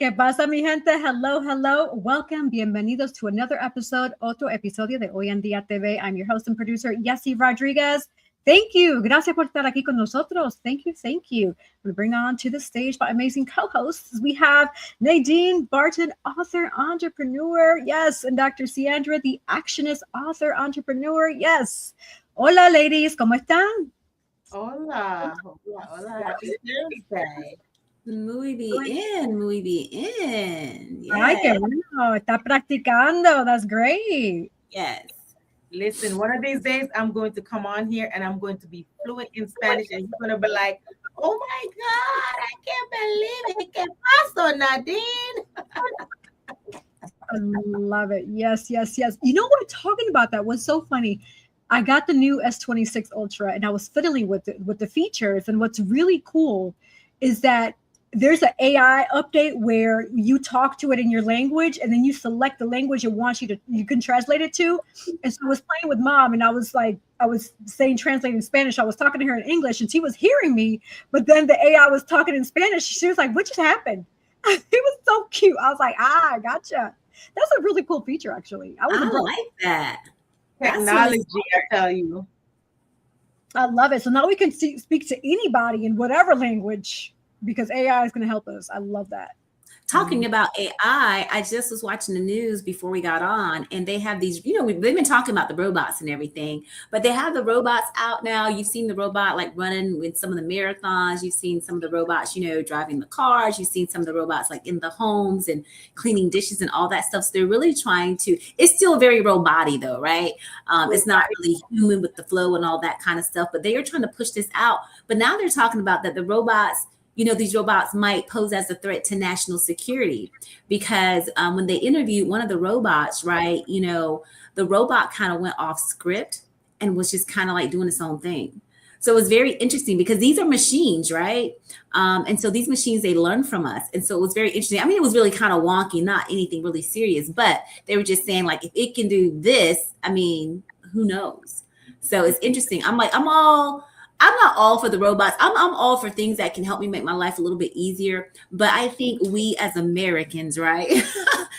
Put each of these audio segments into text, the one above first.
¿Qué pasa, mi gente? Hello, hello. Welcome. Bienvenidos to another episode, otro episodio de Hoy En Día TV. I'm your host and producer, Yessi Rodriguez. Thank you. Gracias por estar aquí con nosotros. Thank you. Thank you. I'm going to bring on to the stage my amazing co-hosts. We have Nadine Barton, author, entrepreneur. Yes. And Dr. Ciandra, the actionist, author, entrepreneur. Yes. Hola, ladies. ¿Cómo están? Hola. Hola. Hola. Happy Thursday. Muy bien, muy bien. Yes. Ay, qué bueno. Está practicando. That's great. Yes. Listen, one of these days I'm going to come on here and I'm going to be fluent in Spanish and you're going to be like, oh my God, I can't believe it. ¿Qué pasó, Nadine? I love it. Yes, yes, yes. You know what? Talking about that was so funny. I got the new S26 Ultra and I was fiddling with the features. And what's really cool is that there's an AI update where you talk to it in your language and then you select the language it wants you can translate it to. And so I was playing with mom and I was saying translate in Spanish. I was talking to her in English and she was hearing me, but then the AI was talking in Spanish. She was like, what just happened? It was so cute. I was like, gotcha. That's a really cool feature, actually. I like that. Technology, I tell you. I love it. So now we can speak to anybody in whatever language, because AI is going to help us. I love that. Talking about AI, I just was watching the news before we got on, and they have these, they've been talking about the robots and everything, but they have the robots out now. You've seen the robot like running with some of the marathons. You've seen some of the robots, driving the cars. You've seen some of the robots like in the homes and cleaning dishes and all that stuff. So they're really trying to, it's still very robot-y though, right? It's not really human with the flow and all that kind of stuff, but they are trying to push this out. But now they're talking about that the robots, these robots might pose as a threat to national security because when they interviewed one of the robots, right, the robot kind of went off script and was just kind of like doing its own thing. So it was very interesting because these are machines, right? And so these machines, they learn from us. And so it was very interesting. I mean, it was really kind of wonky, not anything really serious, but they were just saying like, if it can do this, I mean, who knows? So it's interesting. I'm not all for the robots. I'm all for things that can help me make my life a little bit easier. But I think we as Americans, right?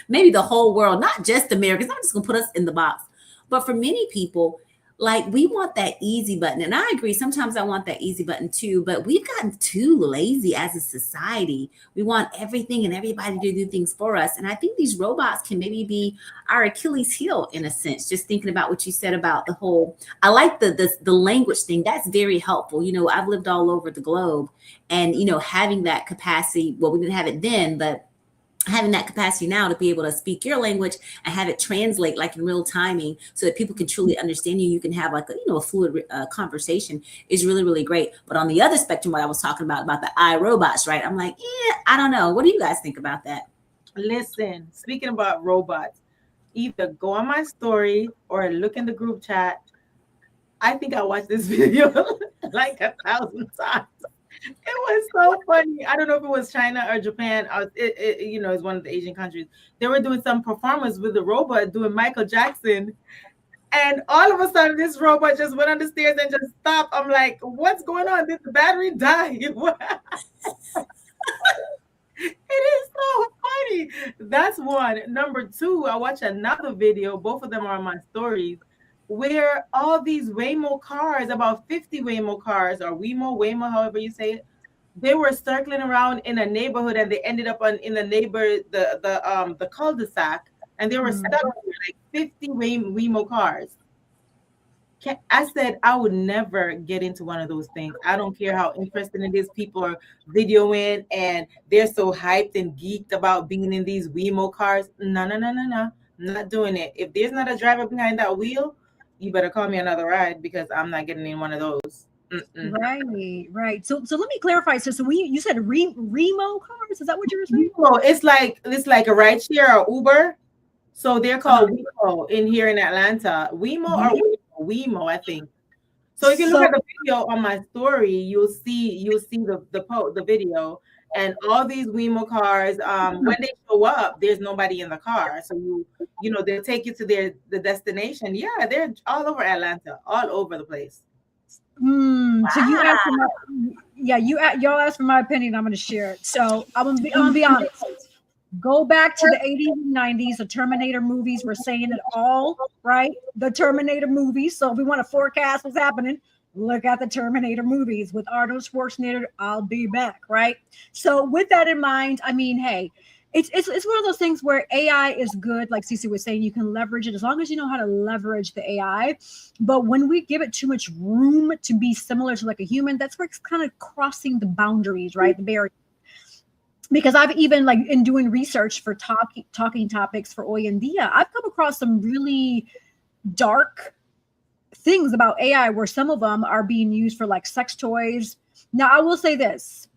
Maybe the whole world, not just Americans, I'm just gonna put us in the box. But for many people, like we want that easy button. And I agree, sometimes I want that easy button too, but we've gotten too lazy as a society. We want everything and everybody to do things for us. And I think these robots can maybe be our Achilles heel in a sense, just thinking about what you said about the whole, I like the language thing. That's very helpful. I've lived all over the globe and, having that capacity, well, we didn't have it then, but having that capacity now to be able to speak your language and have it translate like in real timing so that people can truly understand you. You can have like a fluid conversation is really, really great. But on the other spectrum, what I was talking about the iRobots, right? I'm like, I don't know. What do you guys think about that? Listen, speaking about robots, either go on my story or look in the group chat. I think I watched this video like 1,000 times. It was so funny. I don't know if it was China or Japan. It's one of the Asian countries. They were doing some performance with the robot doing Michael Jackson. And all of a sudden, this robot just went on the stairs and just stopped. I'm like, what's going on? Did the battery die? It is so funny. That's one. Number two, I watched another video. Both of them are on my stories, where all these Waymo cars, about 50 Waymo cars, or Waymo, however you say it, they were circling around in a neighborhood and they ended up in the cul-de-sac, and they were stuck with like 50 Waymo cars. I said I would never get into one of those things. I don't care how interesting it is. People are videoing and they're so hyped and geeked about being in these Waymo cars. No. I'm not doing it. If there's not a driver behind that wheel, you better call me another ride because I'm not getting in one of those. Right. So let me clarify. So when you said Remo cars, is that what you were saying? No, it's like a ride share or Uber. So they're called Wemo in here in Atlanta. Wemo, I think. So if you look at the video on my story, you'll see the video. And all these Wemo cars, when they show up, there's nobody in the car. So they'll take you to the destination. Yeah, they're all over Atlanta, all over the place. Wow. So you asked for y'all asked for my opinion. I'm going to share it. So I'm gonna be honest. Go back to the 80s and 90s. The Terminator movies were saying it all, right? The Terminator movies. So if we want to forecast what's happening, look at the Terminator movies with Arnold Schwarzenegger. I'll be back, right? So with that in mind, I mean, hey, it's one of those things where AI is good. Like Cece was saying, you can leverage it as long as you know how to leverage the AI. But when we give it too much room to be similar to like a human, that's where it's kind of crossing the boundaries, right? The barrier. Because I've even like in doing research for talking topics for Hoy En Dia, I've come across some really dark things about AI where some of them are being used for like sex toys. Now, I will say this.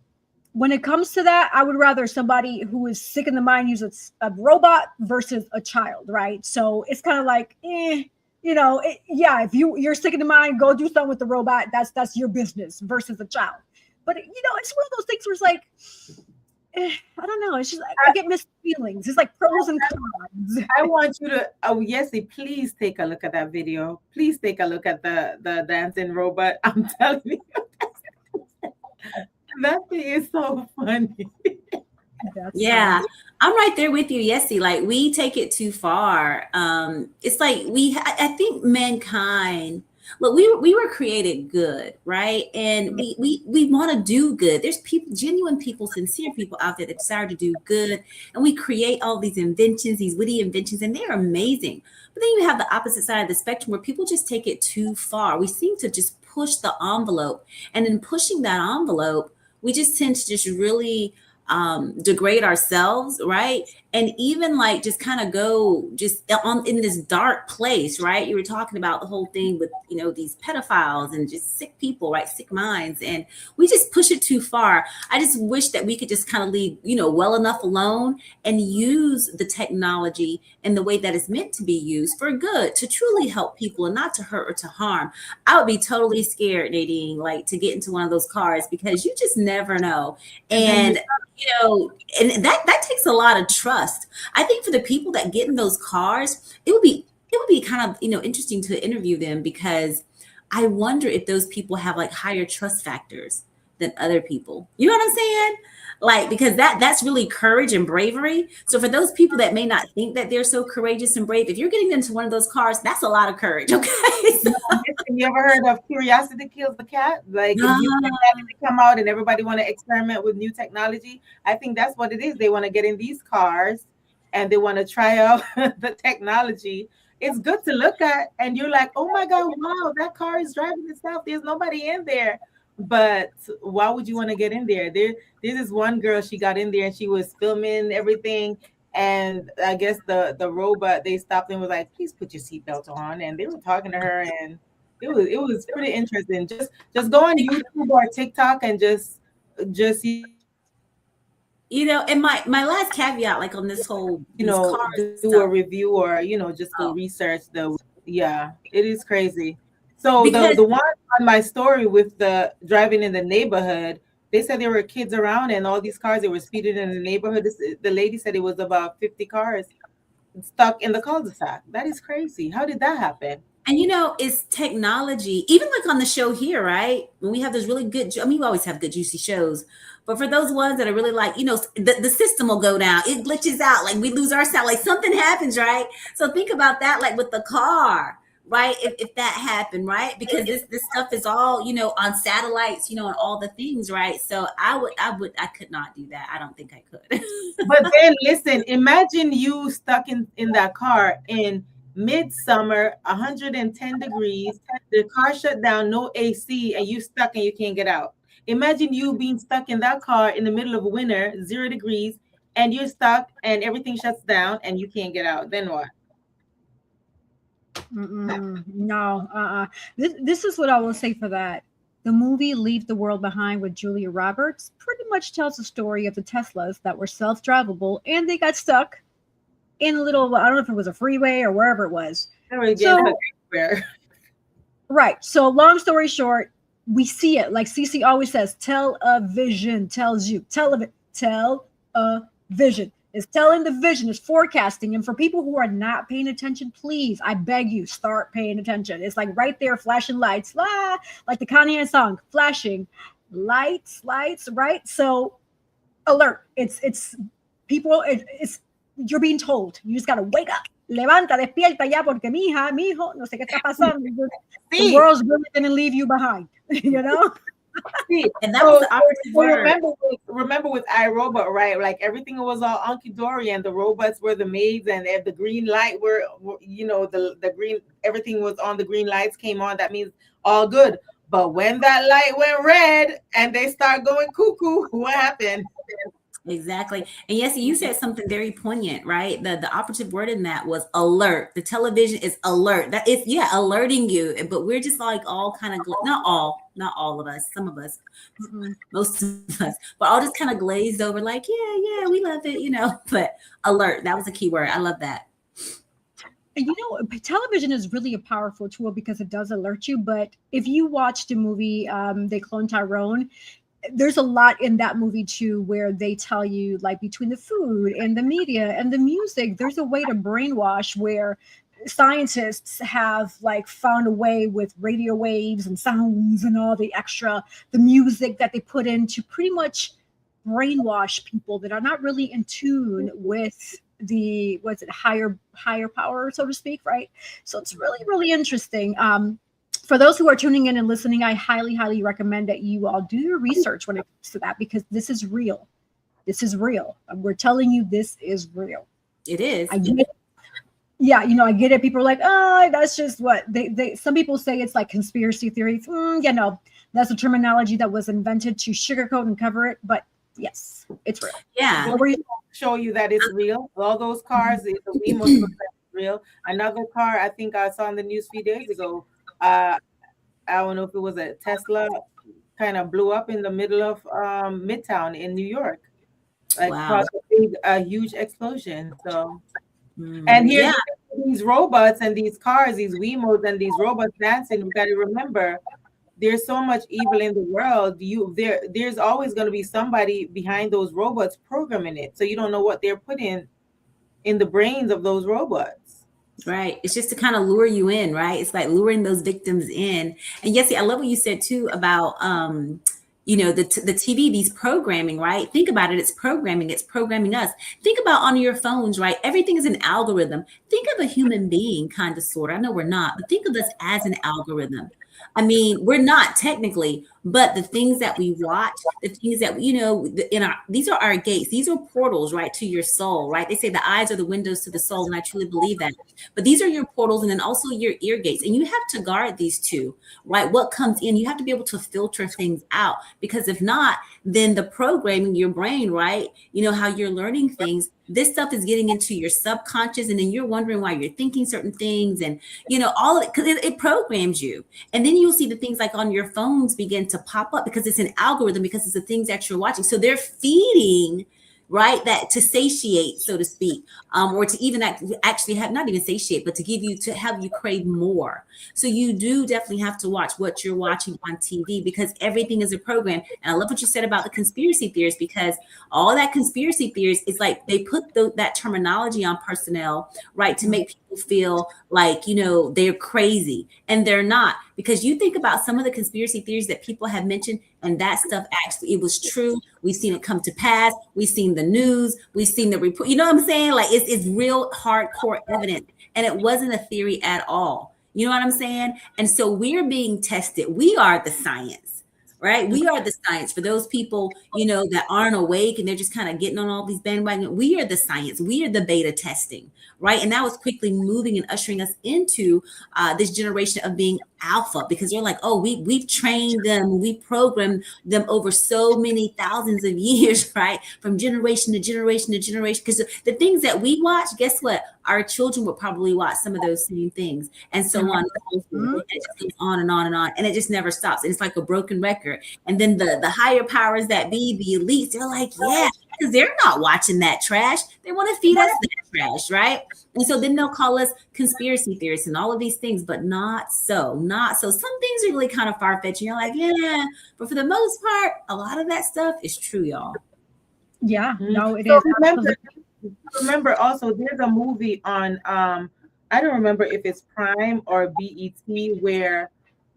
When it comes to that, I would rather somebody who is sick in the mind use a robot versus a child, right? So it's kind of like, yeah, if you're sick in the mind, go do something with the robot. That's your business versus a child. But, it's one of those things where it's like, I don't know. It's just I get mixed feelings. It's like pros and cons. I want you to, Yessie, please take a look at that video. Please take a look at the dancing robot. I'm telling you, that thing is so funny. Yeah, I'm right there with you, Yessie. Like we take it too far. It's like I think mankind. Look, we were created good, right? And we want to do good. There's people, genuine people, sincere people out there that desire to do good. And we create all these inventions, these witty inventions, and they're amazing. But then you have the opposite side of the spectrum where people just take it too far. We seem to just push the envelope. And in pushing that envelope, we just tend to just really degrade ourselves, right? And even like just kind of go just in this dark place, right? You were talking about the whole thing with these pedophiles and just sick people, right? Sick minds, and we just push it too far. I just wish that we could just kind of leave well enough alone and use the technology in the way that it's meant to be used for good, to truly help people and not to hurt or to harm. I would be totally scared, Nadine, like to get into one of those cars because you just never know. And and that takes a lot of trust. I think for the people that get in those cars, it would be kind of interesting to interview them, because I wonder if those people have like higher trust factors than other people. You know what I'm saying? Like, because that's really courage and bravery. So for those people that may not think that they're so courageous and brave, if you're getting into one of those cars, that's a lot of courage. Okay. So, have you ever heard of curiosity kills the cat? Like, if new technology come out and everybody want to experiment with new technology, I think that's what it is. They want to get in these cars and they want to try out the technology. It's good to look at, and you're like, oh my God, wow, that car is driving itself. There's nobody in there. But why would you want to get in there? There's this one girl, she got in there and she was filming everything. And I guess the robot, they stopped and was like, please put your seatbelt on. And they were talking to her, and it was pretty interesting. Just go on YouTube or TikTok and just see. And my last caveat, like on this whole, do a review or, just go research it is crazy. So the one on my story with the driving in the neighborhood, they said there were kids around and all these cars, they were speeding in the neighborhood. The lady said it was about 50 cars stuck in the cul-de-sac. That is crazy. How did that happen? And it's technology, even like on the show here, right? When we have those really good, we always have good juicy shows, but for those ones that are really like, the system will go down, it glitches out, like we lose our sound, like something happens, right? So think about that, like with the car, right? If that happened, right? Because this stuff is all, on satellites, and all the things, right? So I could not do that. I don't think I could. But then listen, imagine you stuck in that car in midsummer, 110 degrees, the car shut down, no AC, and you stuck and you can't get out. Imagine you being stuck in that car in the middle of winter, 0 degrees, and you're stuck and everything shuts down and you can't get out. Then what? No. This is what I will say for that. The movie Leave the World Behind with Julia Roberts pretty much tells the story of the Teslas that were self-drivable and they got stuck in a little, I don't know if it was a freeway or wherever it was. Right. So long story short, we see it. Like Cece always says, television tells you. Television. It's telling the vision, it's forecasting. And for people who are not paying attention, please, I beg you, start paying attention. It's like right there, flashing lights, like the Kanye song, flashing lights, right? So alert. It's people, it's you're being told. You just got to wake up. Levanta, despierta ya, porque mi hija, mi hijo, no sé qué está pasando. The world's really going to leave you behind, you know? See, and that was the operative word. Remember with iRobot, right? Like everything was all hunky dory, and the robots were the maids, and if the green light were, you know, the green, everything was on. The green lights came on. That means all good. But when that light went red and they start going cuckoo, what happened? Exactly. And yes, you said something very poignant, right? The operative word in that was alert. The television is alert. That is, yeah, alerting you. But we're just like all kind of, not all of us, some of us, most of us, but all just kind of glazed over like, yeah, we love it, you know, but alert, that was a key word. I love that. And you know, television is really a powerful tool because it does alert you. But if you watch the movie, They Cloned Tyrone, there's a lot in that movie too, where they tell you, like, between the food and the media and the music, there's a way to brainwash, where scientists have like found a way with radio waves and sounds and all the music that they put in to pretty much brainwash people that are not really in tune with the higher power, so to speak, right? So it's really, really interesting. For those who are tuning in and listening, I highly recommend that you all do your research when it comes to that, because this is real. This is real. We're telling you, this is real. It is. I get it. Yeah, you know, I get it. People are like, oh, that's just what they some people say it's like conspiracy theories. Yeah, no, that's a terminology that was invented to sugarcoat and cover it. But yes, it's real. Yeah. Show you that it's real. All those cars, the Wemos, real. Another car I think I saw in the news a few days ago. I don't know if it was a Tesla, kind of blew up in the middle of Midtown in New York. Like, caused a huge explosion. So, and here's these robots and these cars, these Wemos and these robots dancing. We got to remember, there's so much evil in the world. There's always going to be somebody behind those robots programming it. So you don't know what they're putting in the brains of those robots. Right. It's just to kind of lure you in, right? It's like luring those victims in. And yes, I love what you said too about, you know, the TV, these programming, right? Think about it. It's programming us. Think about on your phones, right? Everything is an algorithm. Think of a human being, kind of, sort of. I know we're not, but think of us as an algorithm. I mean, we're not technically, but the things that we watch, the things that, you know, these are our gates. These are portals, right, to your soul, right? They say the eyes are the windows to the soul, and I truly believe that. But these are your portals, and then also your ear gates, and you have to guard these two, right? What comes in, you have to be able to filter things out, because if not, then the programming, your brain, right? You know, how you're learning things, this stuff is getting into your subconscious, and then you're wondering why you're thinking certain things, and, you know, all of it, because it programs you. And then you'll see the things like on your phones begin to pop up, because it's an algorithm, because it's the things that you're watching. So they're feeding, right, that to satiate, so to speak, or to even actually have, not even satiate, but to give you, to have you crave more. So you do definitely have to watch what you're watching on TV, because everything is a program. And I love what you said about the conspiracy theories, because all that conspiracy theories is like they put that terminology on personnel, right, to make people feel like, you know, they're crazy, and they're not. Because you think about some of the conspiracy theories that people have mentioned, and that stuff actually, it was true. We've seen it come to pass. We've seen the news. We've seen the report. You know what I'm saying? Like, it's real hardcore evidence, and it wasn't a theory at all. You know what I'm saying? And so we're being tested. We are the science, right? We are the science. For those people, you know, that aren't awake and they're just kind of getting on all these bandwagon, we are the science. We are the beta testing, right? And that was quickly moving and ushering us into this generation of being alpha, because they're like, oh, we've trained them, we programmed them over so many thousands of years, right? From generation to generation to generation. Because the things that we watch, guess what? Our children will probably watch some of those same things, and so on. And it just goes on and on and on, and it just never stops. And it's like a broken record. And then the higher powers that be, the elites, they're like, yeah, because they're not watching that trash. They want to feed us that trash, right? And so then they'll call us conspiracy theorists and all of these things, but not so. Some things are really kind of far-fetched, and you're like, yeah, but for the most part, a lot of that stuff is true, y'all. Yeah, no, it is. Remember also, there's a movie on, I don't remember if it's Prime or BET, where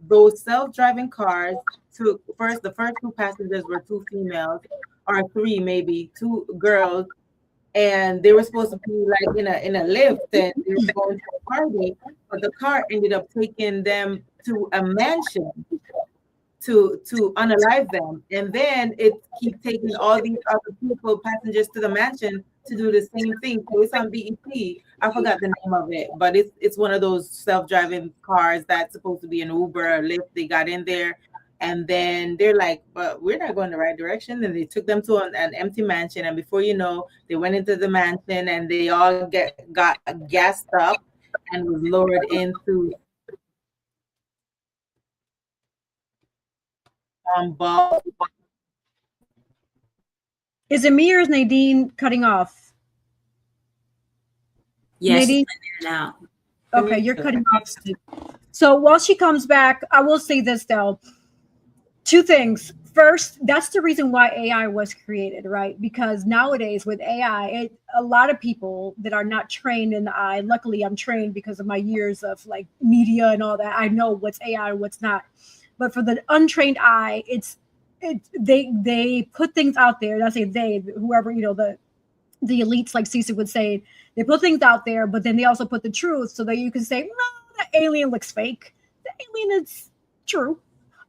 those self-driving cars took the first two passengers were two females, or three, maybe two girls, and they were supposed to be like in a lift, and they were going to a party, but the car ended up taking them to a mansion to unalive them, and then it keeps taking all these other people, passengers, to the mansion to do the same thing. So it's on BET. I forgot the name of it, but it's one of those self-driving cars that's supposed to be an Uber or Lyft. They got in there, and then they're like, "But we're not going the right direction." And they took them to an empty mansion, and before you know, they went into the mansion, and they all got gassed up and was lowered into ball. Is it me or is Nadine cutting off? Yes, Nadine? now. Okay, you're cutting off. So while she comes back, I will say this though. Two things. First, that's the reason why AI was created, right? Because nowadays with AI, a lot of people that are not trained in the eye, luckily I'm trained because of my years of like media and all that. I know what's AI and what's not. But for the untrained eye, they put things out there. I say they, whoever, the elites, like Cece would say, they put things out there, but then they also put the truth so that you can say, no, the alien looks fake. The alien is true.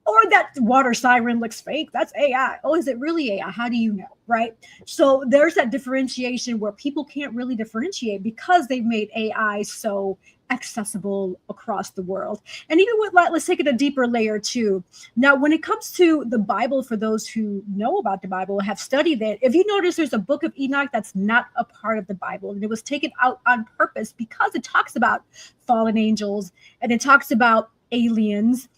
Or that water siren looks fake. That's AI. Oh, is it really AI? How do you know? Right? So there's that differentiation where people can't really differentiate because they've made AI so accessible across the world. And even with, let's take it a deeper layer too. Now, when it comes to the Bible, for those who know about the Bible, have studied it, if you notice, there's a book of Enoch that's not a part of the Bible. And it was taken out on purpose because it talks about fallen angels and it talks about aliens.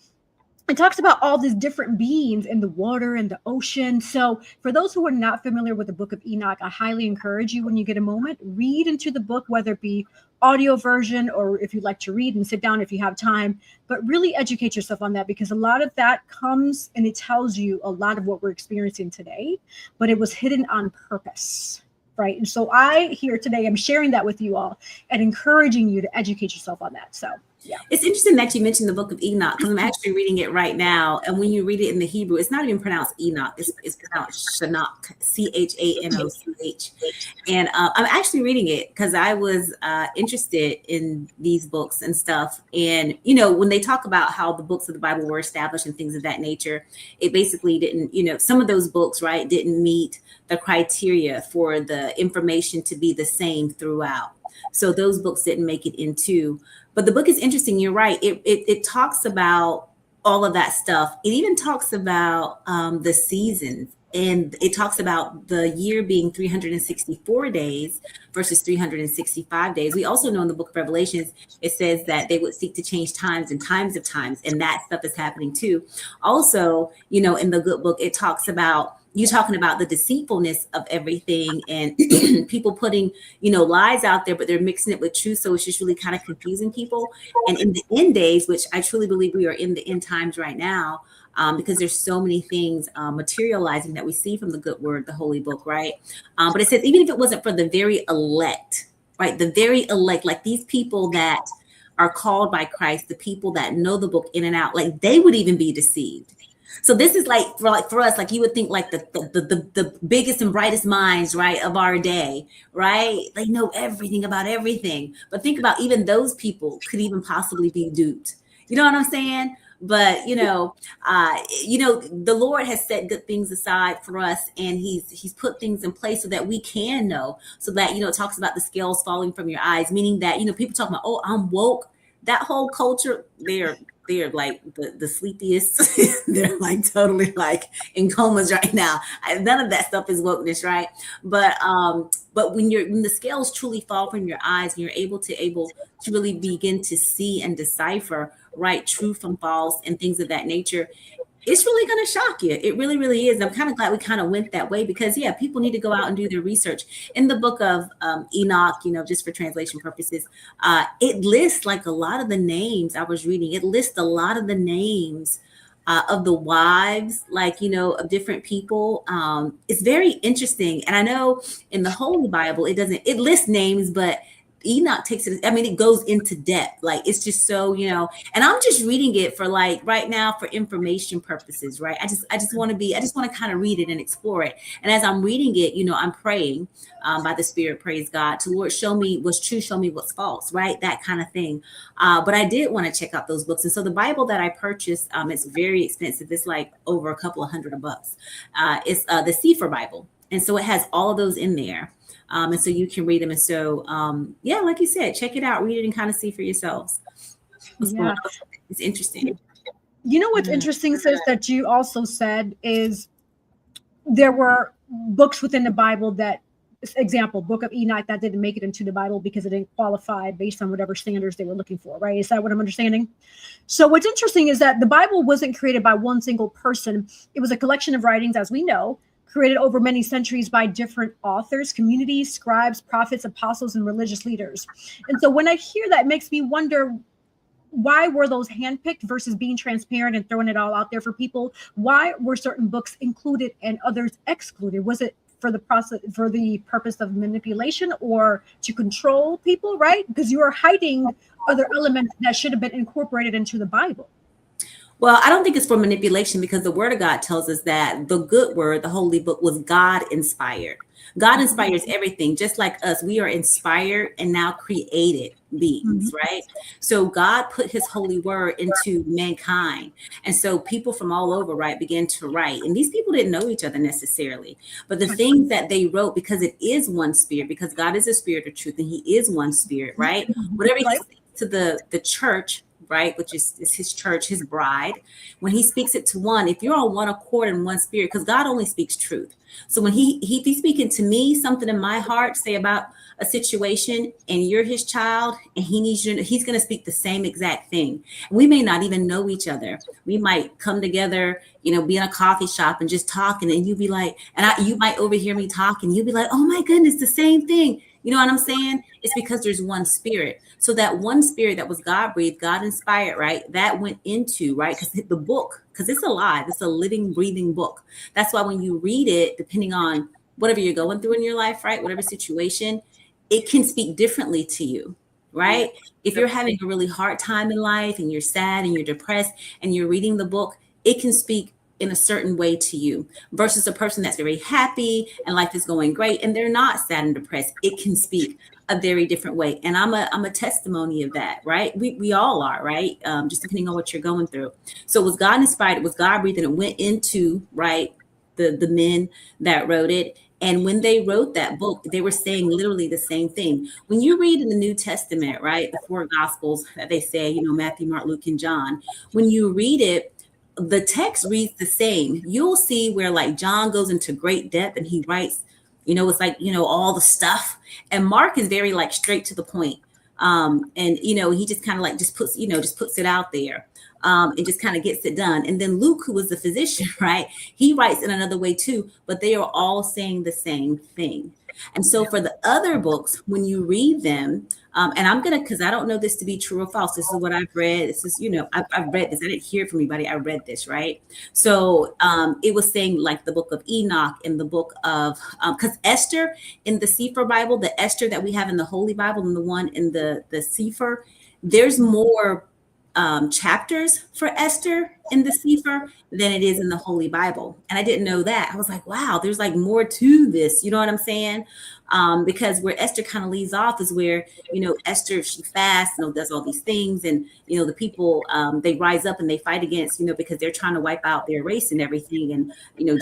It talks about all these different beings in the water and the ocean. So for those who are not familiar with the book of Enoch, I highly encourage you, when you get a moment, read into the book, whether it be audio version or if you like to read and sit down if you have time, but really educate yourself on that, because a lot of that comes and it tells you a lot of what we're experiencing today, but it was hidden on purpose. Right. And so I here today, I'm sharing that with you all and encouraging you to educate yourself on that. So yeah. It's interesting that you mentioned the book of Enoch, because I'm actually reading it right now. And when you read it in the Hebrew, it's not even pronounced Enoch. It's pronounced Shanoch, Chanoch. And I'm actually reading it because I was interested in these books and stuff. And, when they talk about how the books of the Bible were established and things of that nature, it basically didn't, some of those books, right, didn't meet the criteria for the information to be the same throughout. So those books didn't make it into. But the book is interesting. You're right. It talks about all of that stuff. It even talks about the seasons, and it talks about the year being 364 days versus 365 days. We also know in the book of Revelations, it says that they would seek to change times and times of times. And that stuff is happening too. Also, in the good book, it talks about you talking about the deceitfulness of everything and people putting, lies out there, but they're mixing it with truth. So it's just really kind of confusing people. And in the end days, which I truly believe we are in the end times right now, because there's so many things materializing that we see from the good word, the holy book, right? But it says, even if it wasn't for the very elect, right? The very elect, like these people that are called by Christ, the people that know the book in and out, like they would even be deceived. So this is for us, like you would think like the biggest and brightest minds, right, of our day, right? They know everything about everything. But think about even those people could even possibly be duped. You know what I'm saying? But the Lord has set good things aside for us, and He's put things in place so that we can know. So that it talks about the scales falling from your eyes, meaning that people talking about, oh, I'm woke. That whole culture, they're like the sleepiest. They're like totally like in comas right now. None of that stuff is wokeness, right? But when the scales truly fall from your eyes and you're able to really begin to see and decipher right truth from false and things of that nature, it's really going to shock you. It really, really is. And I'm kind of glad we kind of went that way because, people need to go out and do their research. In the book of Enoch, just for translation purposes, it lists like a lot of the names I was reading. It lists a lot of the names of the wives, of different people. It's very interesting. And I know in the Holy Bible, it lists names, but Enoch takes it, I mean, it goes into depth. Like, it's just so, and I'm just reading it for, like, right now for information purposes, right? I just want to kind of read it and explore it. And as I'm reading it, I'm praying by the Spirit, praise God, to Lord, show me what's true, show me what's false, right? That kind of thing. But I did want to check out those books. And so the Bible that I purchased, it's very expensive. It's like over a couple of $100. It's the Sefer Bible. And so it has all of those in there. And so you can read them. And so, like you said, check it out, read it, and kind of see for yourselves. Yeah. It's interesting. You know what's interesting, sis, that you also said is there were books within the Bible that, example, Book of Enoch, that didn't make it into the Bible because it didn't qualify based on whatever standards they were looking for, right? Is that what I'm understanding? So what's interesting is that the Bible wasn't created by one single person. It was a collection of writings, as we know, created over many centuries by different authors, communities, scribes, prophets, apostles, and religious leaders. And so when I hear that, it makes me wonder, why were those handpicked versus being transparent and throwing it all out there for people? Why were certain books included and others excluded? Was it for the purpose of manipulation or to control people, right? Because you are hiding other elements that should have been incorporated into the Bible. Well, I don't think it's for manipulation, because the Word of God tells us that the good word, the Holy Book, was God inspired. God inspires everything, just like us. We are inspired and now created beings, right? So God put his holy word into mankind. And so people from all over, right, began to write. And these people didn't know each other necessarily. But the things that they wrote, because it is one spirit, because God is a spirit of truth and he is one spirit, right? Whatever he speaks to the church, right, which is his church, his bride, when he speaks it to one, if you're on one accord and one spirit, because God only speaks truth. So when he's speaking to me something in my heart, say about a situation, and you're his child, and he needs you, he's going to speak the same exact thing. We may not even know each other. We might come together, be in a coffee shop and just talking, and you be like, you might overhear me talking. You'll be like, oh my goodness, the same thing. You know what I'm saying? It's because there's one spirit. So that one spirit that was God breathed, God inspired, right? That went into, right? Because the book, because it's alive, it's a living, breathing book. That's why when you read it, depending on whatever you're going through in your life, right? Whatever situation, it can speak differently to you, right? If you're having a really hard time in life and you're sad and you're depressed and you're reading the book, it can speak in a certain way to you versus a person that's very happy and life is going great and they're not sad and depressed. It can speak a very different way. And I'm a testimony of that, right? We all are, right? Just depending on what you're going through. So it was God inspired, it was God breathed, and it went into, right, the men that wrote it. And when they wrote that book, they were saying literally the same thing. When you read in the New Testament, right, the four gospels that they say, Matthew, Mark, Luke, and John, when you read it, the text reads the same. You'll see where like John goes into great depth and he writes, it's like, all the stuff. And Mark is very like straight to the point. And, he just kind of like just puts it out there. And just kind of gets it done. And then Luke, who was the physician, right? He writes in another way too, but they are all saying the same thing. And so for the other books, when you read them, and I'm going to, because I don't know this to be true or false. This is what I've read. This is, I've read this. I didn't hear it from anybody. I read this, right? So it was saying like the book of Enoch and the book of, because Esther in the Sefer Bible, the Esther that we have in the Holy Bible and the one in the Sefer, there's more chapters for Esther in the Sefer than it is in the Holy Bible. And I didn't know that. I was like, wow, there's like more to this. You know what I'm saying? Because where Esther kind of leaves off is where, Esther, she fasts, does all these things. And, the people, they rise up and they fight against, because they're trying to wipe out their race and everything and,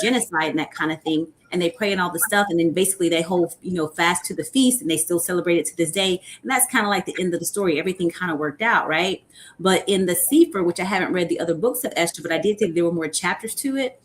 genocide and that kind of thing. And they pray and all the stuff. And then basically they hold, fast to the feast and they still celebrate it to this day. And that's kind of like the end of the story. Everything kind of worked out, right? But in the Sefer, which I haven't read the other books of Esther, but I did think there were more chapters to it.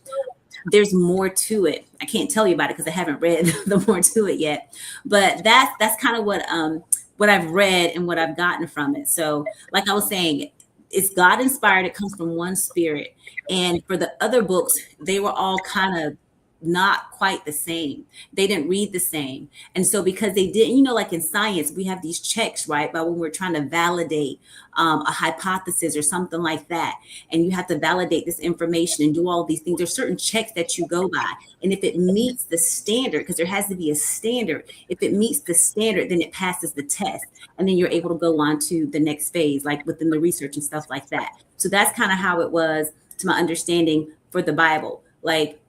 There's more to it. I can't tell you about it because I haven't read the more to it yet. But that's kind of what I've read and what I've gotten from it. So like I was saying, it's God inspired. It comes from one spirit. And for the other books, they were all kind of not quite the same. They didn't read the same. And so because they didn't, like in science, we have these checks, right? But when we're trying to validate a hypothesis or something like that, and you have to validate this information and do all these things, there's certain checks that you go by. And if it meets the standard, because there has to be a standard, if it meets the standard, then it passes the test. And then you're able to go on to the next phase, like within the research and stuff like that. So that's kind of how it was, to my understanding, for the Bible. Like,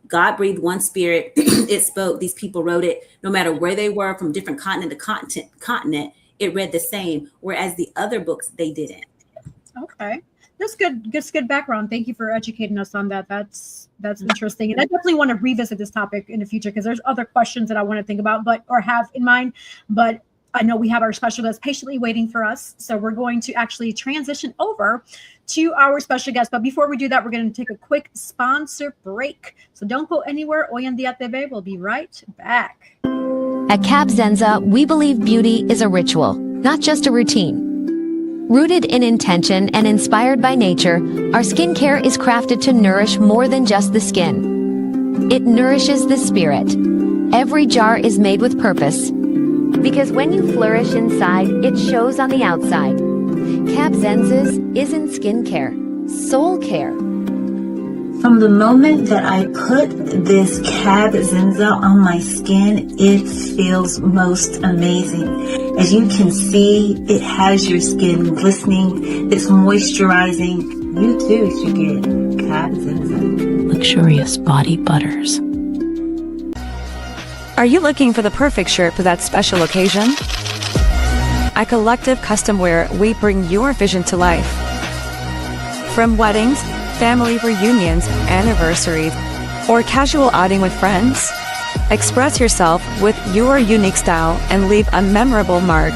God breathed one spirit, it spoke, these people wrote it, no matter where they were, from different continent to continent, it read the same, whereas the other books, they didn't. Okay. That's good. That's good background. Thank you for educating us on that. That's interesting. And I definitely want to revisit this topic in the future, because there's other questions that I want to think about, or have in mind, but I know we have our special guest patiently waiting for us. So we're going to actually transition over to our special guest. But before we do that, we're going to take a quick sponsor break. So don't go anywhere. Hoy En Día TV. We'll be right back. At Cab Zenza, we believe beauty is a ritual, not just a routine. Rooted in intention and inspired by nature, our skincare is crafted to nourish more than just the skin. It nourishes the spirit. Every jar is made with purpose, because when you flourish inside, it shows on the outside. Cab Zenza's isn't skincare, soul care. From the moment that I put this Cab Zenza on my skin, it feels most amazing. As you can see, it has your skin glistening, it's moisturizing. You too should get Cab Zenza. Luxurious body butters. Are you looking for the perfect shirt for that special occasion? At Collective Custom Wear, we bring your vision to life. From weddings, family reunions, anniversaries, or casual outing with friends, express yourself with your unique style and leave a memorable mark.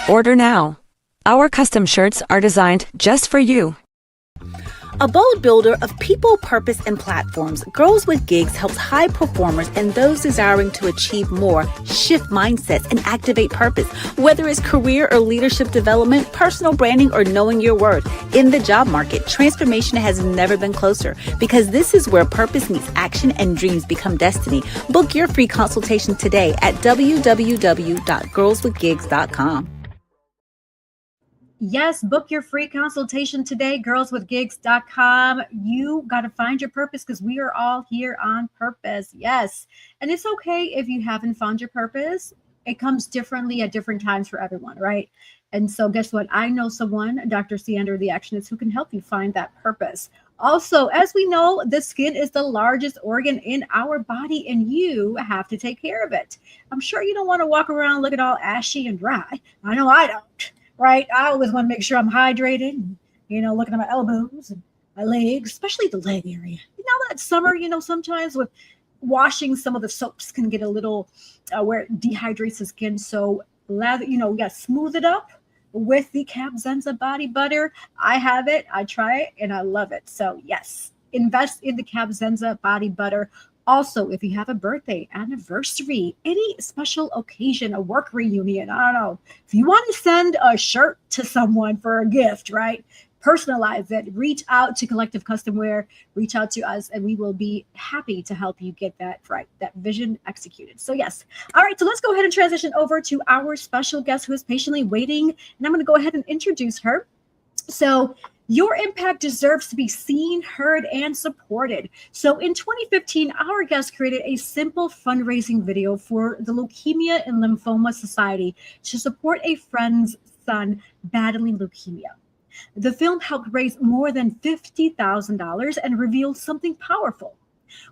Order now. Our custom shirts are designed just for you. A bold builder of people, purpose, and platforms, Girls with Gigs helps high performers and those desiring to achieve more shift mindsets and activate purpose. Whether it's career or leadership development, personal branding, or knowing your worth. In the job market, transformation has never been closer, because this is where purpose meets action and dreams become destiny. Book your free consultation today at www.girlswithgigs.com. Yes, book your free consultation today, girlswithgigs.com. You got to find your purpose, because we are all here on purpose. Yes. And it's okay if you haven't found your purpose. It comes differently at different times for everyone, right? And so guess what? I know someone, Dr. Ciander, the Actionist, who can help you find that purpose. Also, as we know, the skin is the largest organ in our body, and you have to take care of it. I'm sure you don't want to walk around looking all ashy and dry. I know I don't. Right? I always want to make sure I'm hydrated, and, looking at my elbows and my legs, especially the leg area. That summer, sometimes with washing, some of the soaps can get a little where it dehydrates the skin. So, we got to smooth it up with the Cab Zenza body butter. I have it, I try it, and I love it. So, yes, invest in the Cab Zenza body butter. Also, if you have a birthday, anniversary, any special occasion, a work reunion, I don't know, if you want to send a shirt to someone for a gift, right? Personalize it. Reach out to Collective Custom Wear. Reach out to us, and we will be happy to help you get that right, that vision executed. So yes. All right, so let's go ahead and transition over to our special guest who is patiently waiting. And I'm going to go ahead and introduce her. So your impact deserves to be seen, heard, and supported. So in 2015, our guest created a simple fundraising video for the Leukemia and Lymphoma Society to support a friend's son battling leukemia. The film helped raise more than $50,000 and revealed something powerful.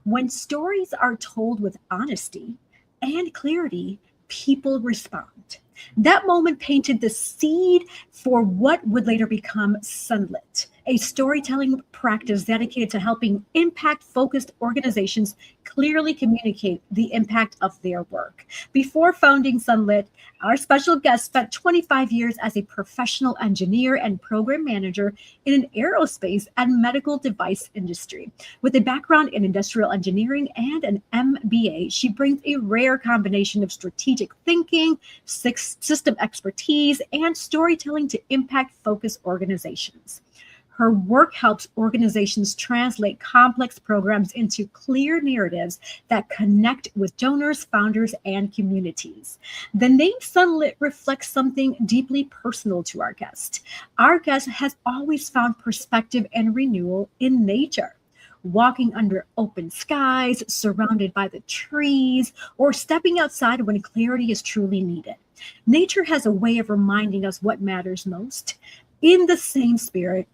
When stories are told with honesty and clarity, people respond. That moment painted the seed for what would later become Sunlit, a storytelling practice dedicated to helping impact-focused organizations clearly communicate the impact of their work. Before founding Sunlit, our special guest spent 25 years as a professional engineer and program manager in an aerospace and medical device industry. With a background in industrial engineering and an MBA, she brings a rare combination of strategic thinking, system expertise, and storytelling to impact-focused organizations. Her work helps organizations translate complex programs into clear narratives that connect with donors, founders, and communities. The name Sunlit reflects something deeply personal to our guest. Our guest has always found perspective and renewal in nature. Walking under open skies, surrounded by the trees, or stepping outside when clarity is truly needed. Nature has a way of reminding us what matters most. In the same spirit,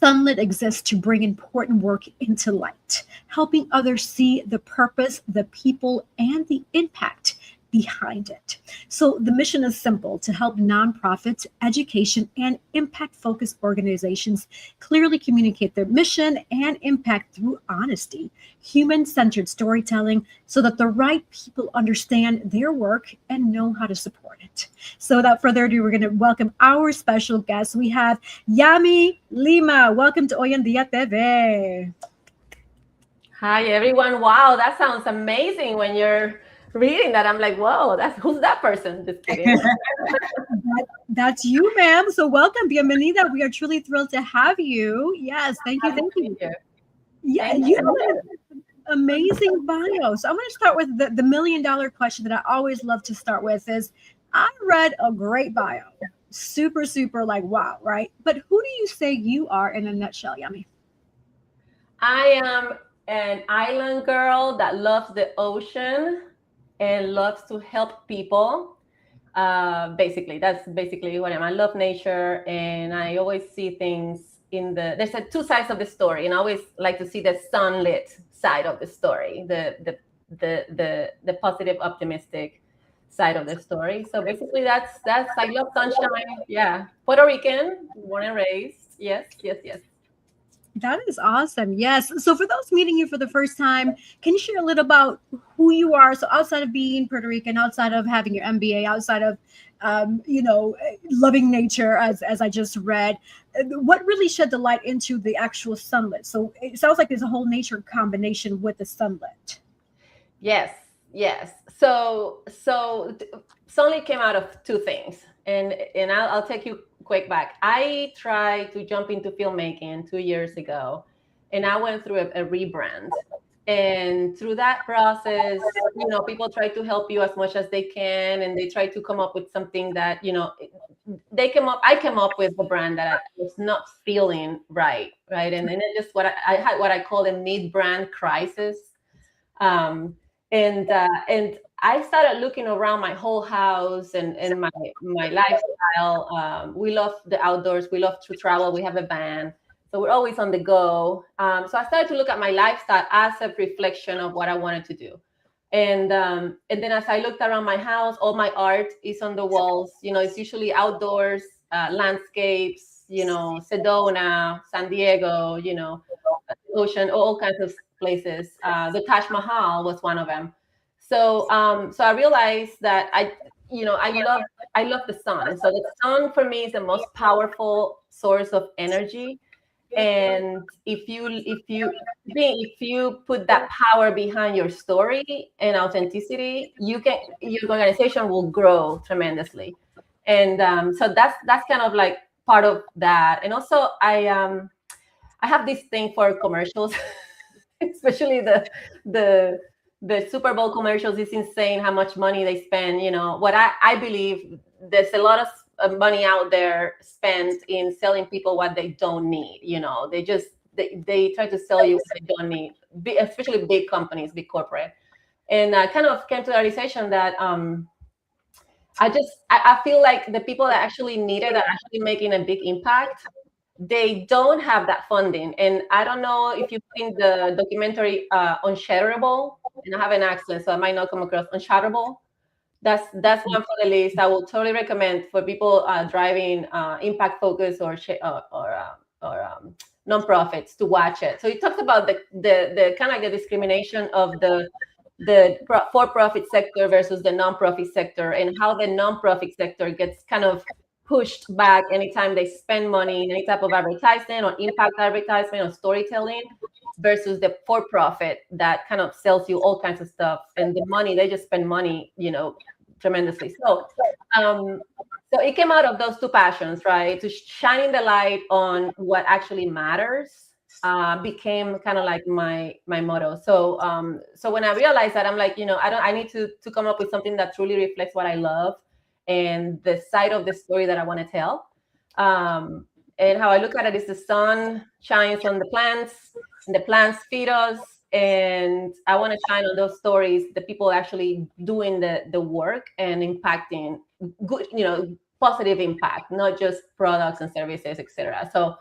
Sunlit exists to bring important work into light, helping others see the purpose, the people, and the impact behind it. So the mission is simple: to help nonprofits, education, and impact-focused organizations clearly communicate their mission and impact through honesty, human-centered storytelling, so that the right people understand their work and know how to support it. So without further ado, we're going to welcome our special guest. We have Yami Lima. Welcome to Hoy En Día TV. Hi, everyone. Wow, that sounds amazing when you're reading that. I'm like, whoa, who's that person? Just kidding. That's you, ma'am. So welcome, bienvenida. We are truly thrilled to have you. Yes, thank you. Thank you. Yeah, you have an amazing bio. So I'm going to start with the $1 million question that I always love to start with is, I read a great bio. Super, super like, wow, right? But who do you say you are in a nutshell, Yami? I am an island girl that loves the ocean and loves to help people. Basically, that's basically what I am. I love nature, and I always see things there's two sides of the story, and I always like to see the sunlit side of the story, the positive, optimistic side of the story. So basically that's I love sunshine. Yeah. Puerto Rican, born and raised. Yes. That is awesome. Yes. So for those meeting you for the first time, can you share a little about who you are? So outside of being Puerto Rican, outside of having your MBA, outside of, loving nature, as I just read, what really shed the light into the actual Sunlit? So it sounds like there's a whole nature combination with the Sunlit. Yes. So Sunlit came out of two things, and I'll take you quick back. I tried to jump into filmmaking 2 years ago, and I went through a rebrand. And through that process, people try to help you as much as they can, and they try to come up with something that, I came up with a brand that I was not feeling right? And then it just I had what I call a mid-brand crisis. And I started looking around my whole house and my lifestyle. We love the outdoors. We love to travel. We have a van, so we're always on the go. So I started to look at my lifestyle as a reflection of what I wanted to do. And then as I looked around my house, all my art is on the walls. It's usually outdoors, landscapes. Sedona, San Diego. Ocean, all kinds of places. The Taj Mahal was one of them. So I realized that I love the sun. So the sun for me is the most powerful source of energy. And if you put that power behind your story and authenticity, your organization will grow tremendously. And so that's kind of like part of that. And also I have this thing for commercials, especially the Super Bowl commercials. Is insane how much money they spend. What I believe, there's a lot of money out there spent in selling people what they don't need. They try to sell you what they don't need, especially big companies, big corporate. And I kind of came to the realization that I feel like the people that actually need it are actually making a big impact. They don't have that funding. And I don't know if you've seen the documentary Unshatterable, and I have an accent, so I might not come across Unshatterable. That's one for the list. I will totally recommend for people driving impact focus or nonprofits to watch it. So it talks about the kind of like the discrimination of the for-profit sector versus the nonprofit sector, and how the nonprofit sector gets kind of pushed back anytime they spend money in any type of advertisement or impact advertisement or storytelling, versus the for-profit that kind of sells you all kinds of stuff, and the money, they just spend money, tremendously. So So it came out of those two passions, right? To shining the light on what actually matters became kind of like my motto. So so when I realized that, I'm like, I need to come up with something that truly reflects what I love and the side of the story that I want to tell. And how I look at it is the sun shines on the plants, and the plants feed us. And I want to shine on those stories, the people actually doing the work and impacting good, positive impact, not just products and services, etc. So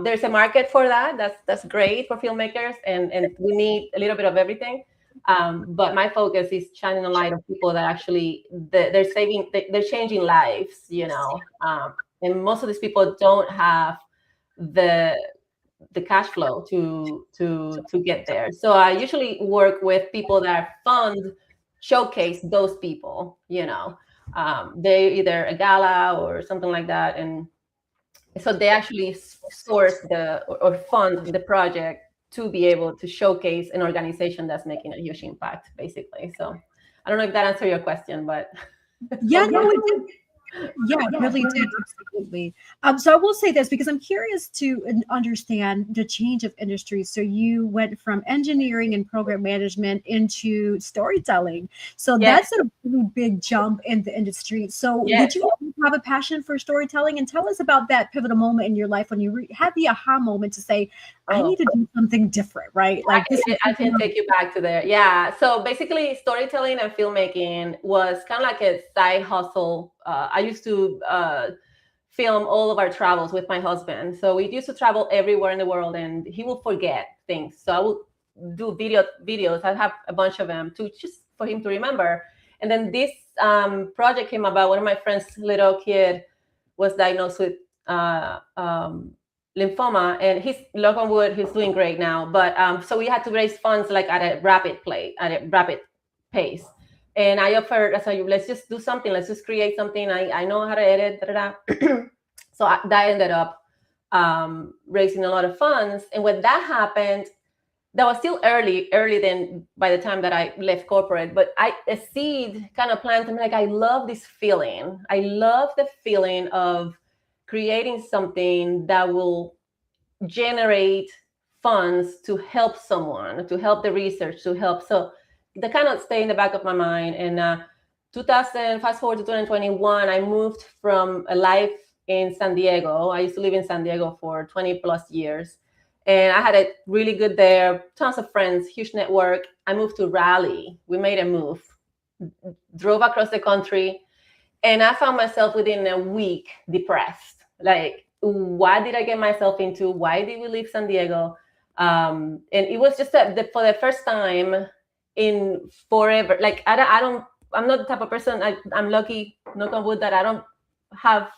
there's a market for that. That's great for filmmakers, and we need a little bit of everything. But my focus is shining a light on people that actually they're changing lives, and most of these people don't have the cash flow to get there. So I usually work with people that showcase those people, they either a gala or something like that. And so they actually source or fund the project to be able to showcase an organization that's making a huge impact, basically. So I don't know if that answered your question, but yeah, no, it did. Yeah, it really did. Absolutely. So I will say this because I'm curious to understand the change of industry. So you went from engineering and program management into storytelling. So that's a really big jump in the industry. So did you have a passion for storytelling? And tell us about that pivotal moment in your life when you had the aha moment to say, I need to do something different, right? Like I can take you back to there. Yeah. So basically storytelling and filmmaking was kind of like a side hustle. I used to film all of our travels with my husband. So we used to travel everywhere in the world, and he will forget things. So I will do videos. I have a bunch of them just for him to remember. And then this project came about. One of my friends' little kid was diagnosed with lymphoma, and he's, knock on wood, he's doing great now. But so we had to raise funds like at a rapid pace. And I offered, I said, let's just do something. Let's just create something. I know how to edit. So that ended up raising a lot of funds. And when that happened, that was still early then by the time that I left corporate. But a seed kind of planted. I'm like, I love this feeling. I love the feeling of creating something that will generate funds to help someone, to help the research, to help. So that kind of stay in the back of my mind. And fast forward to 2021, I moved from a life in San Diego. I used to live in San Diego for 20 plus years. And I had it really good there, tons of friends, huge network. I moved to Raleigh. We made a move, drove across the country. And I found myself within a week depressed. Like, what did I get myself into? Why did we leave San Diego? And it was just that for the first time in forever, like I'm not the type of person, I'm lucky, knock on wood, that I don't have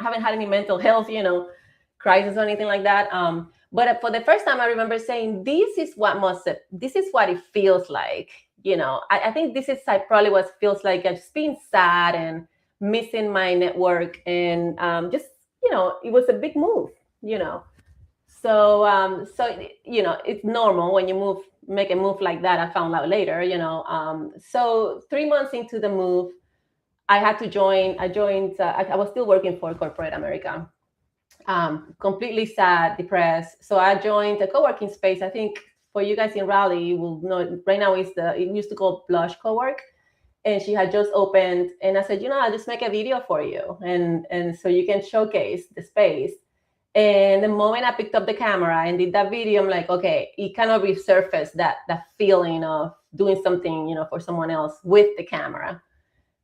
haven't had any mental health, crisis or anything like that. But for the first time, I remember saying, this is what it feels like. I think this is probably what it feels like. I'm just being sad and missing my network, and it was a big move, So it's normal when you make a move like that. I found out later, So 3 months into the move, I had to join. I was still working for corporate America. Completely sad, depressed. So I joined a co-working space. I think for you guys in Raleigh, you will know right now it used to call Blush Co-work. And she had just opened, and I said, I'll just make a video for you. And so you can showcase the space. And the moment I picked up the camera and did that video, I'm like, okay, it kind of resurfaced that feeling of doing something, for someone else with the camera.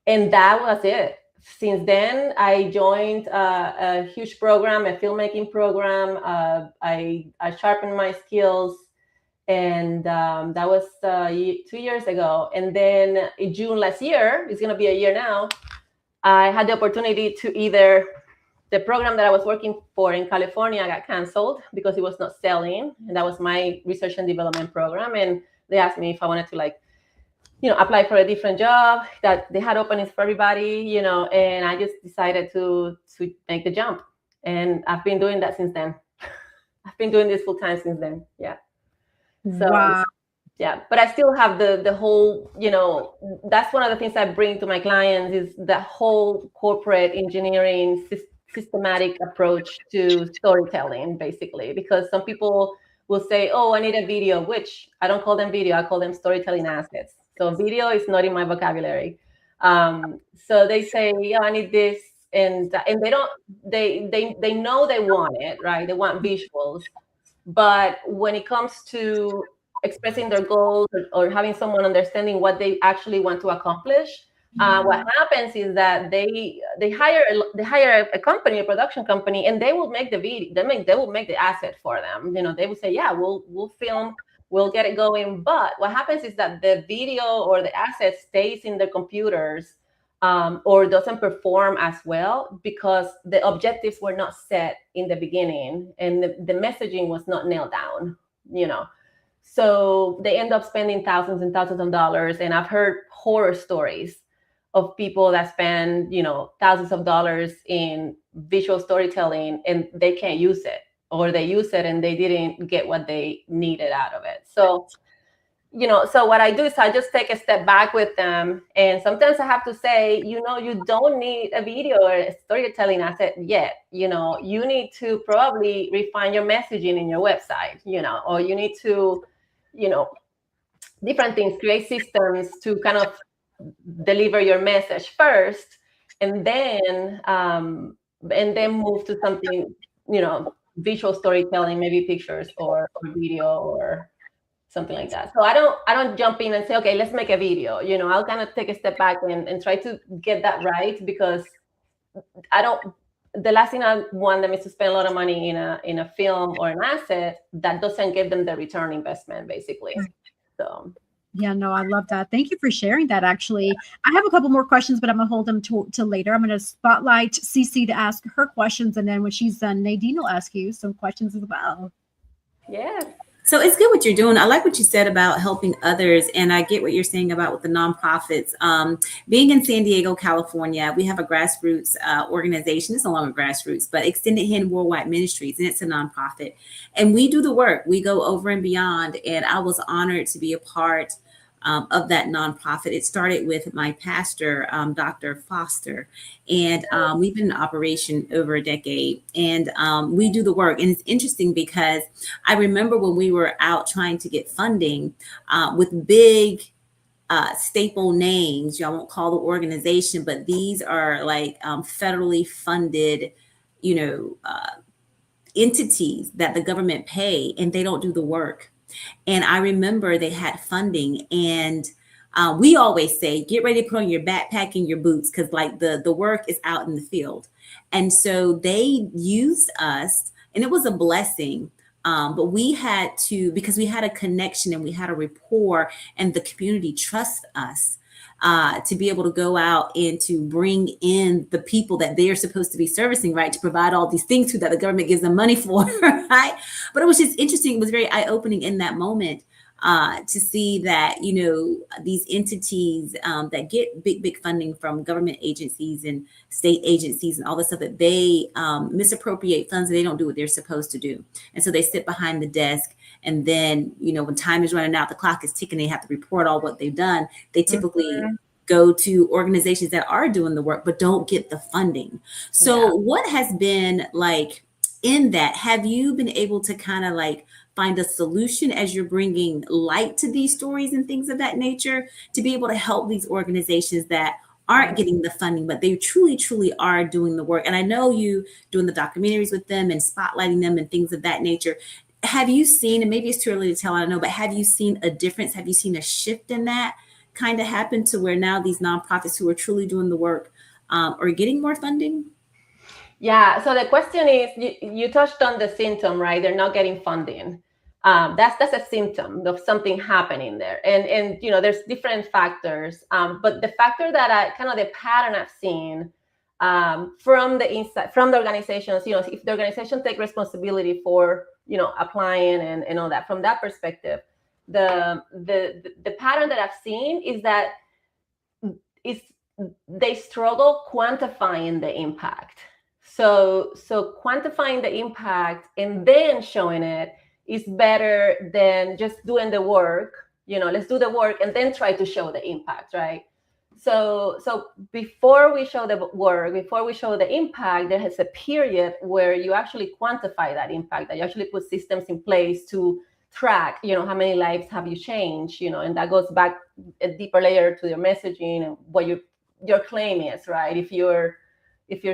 And that was it. Since then, I joined a huge program, a filmmaking program. I sharpened my skills. And that was 2 years ago. And then in June last year, it's going to be a year now, I had the opportunity to the program that I was working for in California got canceled because it was not selling. And that was my research and development program. And they asked me if I wanted to apply for a different job, that they had openings for everybody, and I just decided to make the jump. And I've been doing that since then. I've been doing this full time since then. Yeah. So, wow. Yeah, but I still have the whole, that's one of the things I bring to my clients is the whole corporate engineering systematic approach to storytelling, basically, because some people will say, oh, I need a video, which I don't call them video, I call them storytelling assets. So video is not in my vocabulary. So they say, yeah, I need this, and they don't, they know they want it, right? They want visuals, but when it comes to expressing their goals or having someone understanding what they actually want to accomplish, what happens is that they hire a company, a production company, and they will make the video. They will make the asset for them. They will say, yeah, we'll film, we'll get it going. But what happens is that the video or the asset stays in the computers, or doesn't perform as well because the objectives were not set in the beginning and the messaging was not nailed down. So they end up spending thousands and thousands of dollars. And I've heard horror stories of people that spend, thousands of dollars in visual storytelling and they can't use it, or they use it and they didn't get what they needed out of it. So, so what I do is I just take a step back with them. And sometimes I have to say, you don't need a video or a storytelling asset yet. You need to probably refine your messaging in your website, or you need to, different things, create systems to kind of deliver your message first, and then move to something, visual storytelling, maybe pictures or video or something like that. So I don't jump in and say, okay, let's make a video. I'll kind of take a step back and try to get that right, because the last thing I want them is to spend a lot of money in a film or an asset that doesn't give them the return investment, basically. So. Yeah, no, I love that. Thank you for sharing that. Actually, I have a couple more questions, but I'm gonna hold them to later. I'm gonna spotlight Cece to ask her questions, and then when she's done, Nadine will ask you some questions as well. Yeah. So it's good what you're doing. I like what you said about helping others. And I get what you're saying about with the nonprofits. Being in San Diego, California, we have a grassroots organization. It's no longer grassroots, but Extended Hand Worldwide Ministries, and it's a nonprofit. And we do the work. We go over and beyond. And I was honored to be a part of that nonprofit. It started with my pastor, Dr. Foster, and we've been in operation over a decade, and we do the work. And it's interesting because I remember when we were out trying to get funding with big staple names. I won't call the organization, but these are like federally funded, entities that the government pay, and they don't do the work. And I remember they had funding, and we always say, get ready to put on your backpack and your boots, because like the work is out in the field. And so they used us, and it was a blessing. But we had to, because we had a connection and we had a rapport, and the community trusts us to be able to go out and to bring in the people that they're supposed to be servicing, right? To provide all these things to that the government gives them money for, right? But it was just interesting. It was very eye-opening in that moment to see that, these entities that get big funding from government agencies and state agencies and all this stuff, that they misappropriate funds and they don't do what they're supposed to do. And so they sit behind the desk. And then, when time is running out, the clock is ticking, they have to report all what they've done. They typically go to organizations that are doing the work, but don't get the funding. So what has been like in that? Have you been able to kind of like find a solution as you're bringing light to these stories and things of that nature to be able to help these organizations that aren't getting the funding, but they truly, truly are doing the work? And I know you doing the documentaries with them and spotlighting them and things of that nature. Have you seen, and maybe it's too early to tell, I don't know, but have you seen a difference? Have you seen a shift in that kind of happen to where now these nonprofits who are truly doing the work are getting more funding? Yeah. So the question is, you touched on the symptom, right? They're not getting funding. That's a symptom of something happening there. And there's different factors. But the factor that the pattern I've seen from the inside, from the organizations, if the organization take responsibility for, applying and all that, from that perspective, the pattern that I've seen is that they struggle quantifying the impact. So quantifying the impact and then showing it is better than just doing the work let's do the work and then try to show the impact, right? So before we show the work, before we show the impact, there is a period where you actually quantify that impact, that you actually put systems in place to track, how many lives have you changed, and that goes back a deeper layer to your messaging and what your claim is, right? If you're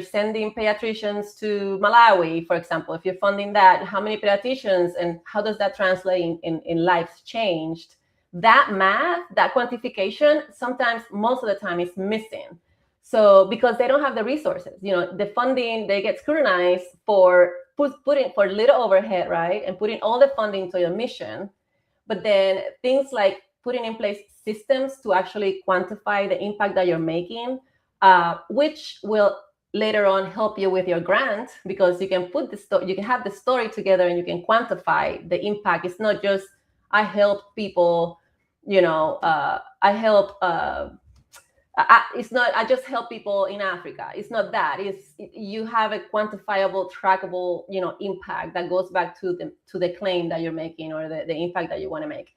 sending pediatricians to Malawi, for example, if you're funding that, how many pediatricians and how does that translate in lives changed? That math, that quantification, sometimes, most of the time, is missing. So because they don't have the resources, the funding, they get scrutinized for putting for little overhead, right? And putting all the funding to your mission. But then things like putting in place systems to actually quantify the impact that you're making, which will later on help you with your grant, because you can you can have the story together and you can quantify the impact. It's not just I help people, it's not I just help people in Africa. It's not that. It's you have a quantifiable, trackable, impact that goes back to the claim that you're making or the impact that you want to make.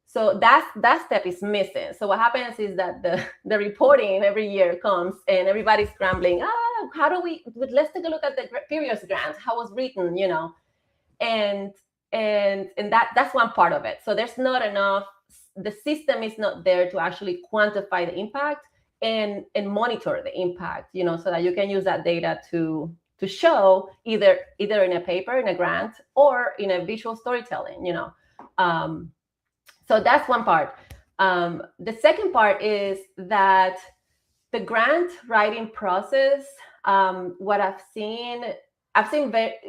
So that step is missing. So what happens is that the reporting every year comes and everybody's scrambling. How do let's take a look at the previous grant, how it was written, and that's one part of it. So there's not enough. The system is not there to actually quantify the impact and monitor the impact, so that you can use that data to show either in a paper, in a grant, or in a visual storytelling, So that's one part. The second part is that the grant writing process, what I've seen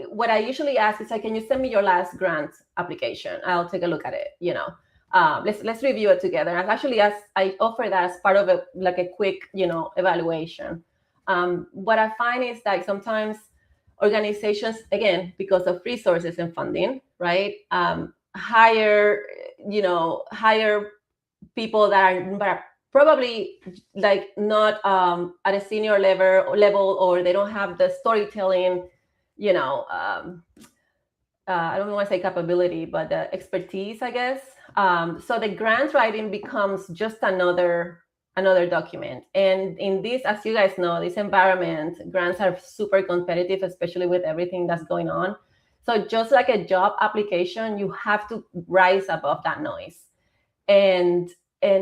what I usually ask is like, can you send me your last grant application? I'll take a look at it, let's review it together. And actually, I offer that as part of a quick, evaluation. What I find is that sometimes organizations, again, because of resources and funding, right, hire people that are probably not at a senior level, or they don't have the storytelling, I don't want to say capability, but the expertise, I guess. So the grant writing becomes just another document. And in this, as you guys know, this environment, grants are super competitive, especially with everything that's going on. So just like a job application, you have to rise above that noise. And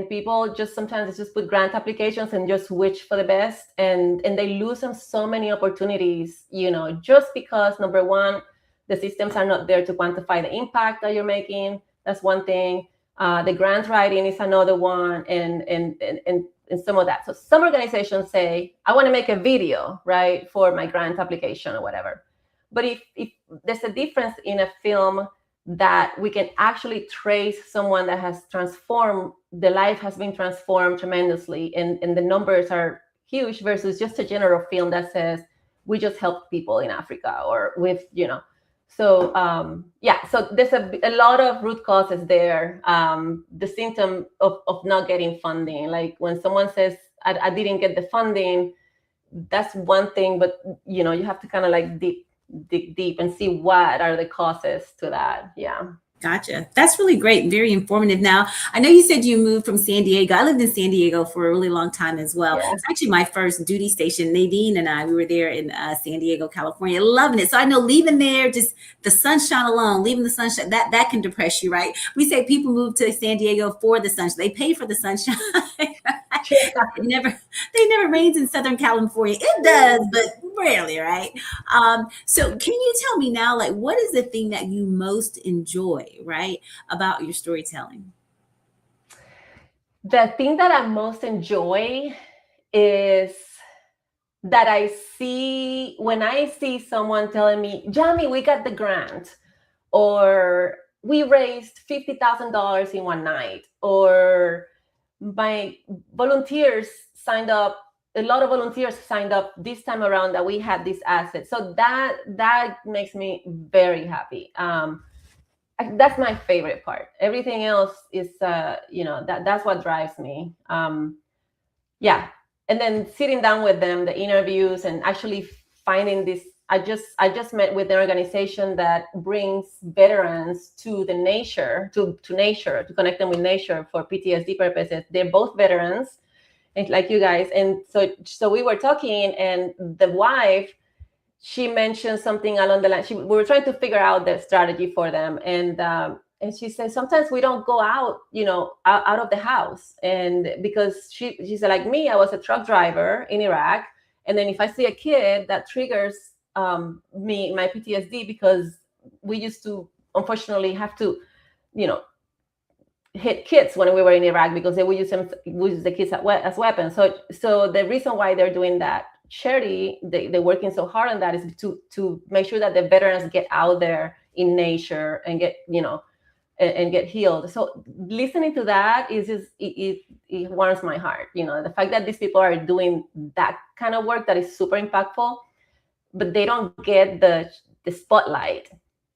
people just sometimes just put grant applications and just wish for the best. And they lose on so many opportunities, just because, number one, the systems are not there to quantify the impact that you're making. That's one thing. The grant writing is another one, and some of that. So some organizations say, I want to make a video, right, for my grant application or whatever. But if there's a difference in a film that we can actually trace someone that has transformed, the life has been transformed tremendously, and the numbers are huge, versus just a general film that says, we just help people in Africa, or with, So so there's a lot of root causes there. The symptom of not getting funding, like when someone says, I didn't get the funding, that's one thing, but you have to kind of dig deep and see what are the causes to that. Yeah. Gotcha. That's really great and very informative. Now, I know you said you moved from San Diego. I lived in San Diego for a really long time as well. Yeah. It's actually my first duty station. Nadine and I, we were there in San Diego, California, loving it. So I know leaving there, just the sunshine alone, leaving the sunshine, that can depress you, right? We say people move to San Diego for the sunshine. They pay for the sunshine. It never rains in Southern California. It does, but rarely, right? So can you tell me now, what is the thing that you most enjoy, right, about your storytelling? The thing that I most enjoy is that when I see someone telling me, Yami, we got the grant, or we raised $50,000 in one night, or my volunteers signed up, a lot of volunteers signed up this time around that we had this asset. So that makes me very happy. That's my favorite part. Everything else is, that's what drives me. And then sitting down with them, the interviews, and actually finding this I just met with an organization that brings veterans to the nature, to nature, to connect them with nature for PTSD purposes. They're both veterans, and like you guys. And so we were talking, and the wife, she mentioned something along the line. We were trying to figure out the strategy for them, and she said sometimes we don't go out, out of the house, and because she said, like me, I was a truck driver in Iraq, and then if I see a kid, that triggers my PTSD, because we used to unfortunately have to, hit kids when we were in Iraq, because they would use the kids as weapons. So the reason why they're doing that charity, they're working so hard on that, is to make sure that the veterans get out there in nature and get, and get healed. So listening to that is just, it warms my heart. The fact that these people are doing that kind of work that is super impactful, but they don't get the spotlight,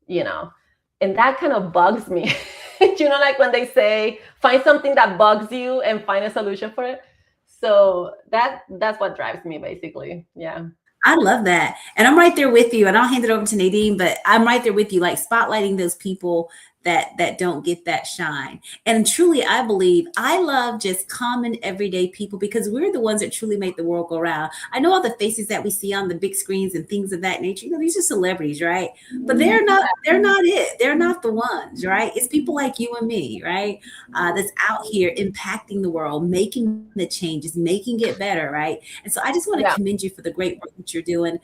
and that kind of bugs me. Like when they say, find something that bugs you and find a solution for it. So that's what drives me, basically. Yeah. I love that. And I'm right there with you. And I'll hand it over to Nadine, but I'm right there with you, like spotlighting those people that don't get that shine. And truly, I believe I love just common everyday people, because we're the ones that truly make the world go round. I know all the faces that we see on the big screens and things of that nature, these are celebrities, right? But they're not it. They're not the ones, right? It's people like you and me, right? That's out here impacting the world, making the changes, making it better, right? And so I just want to commend you for the great work that you're doing.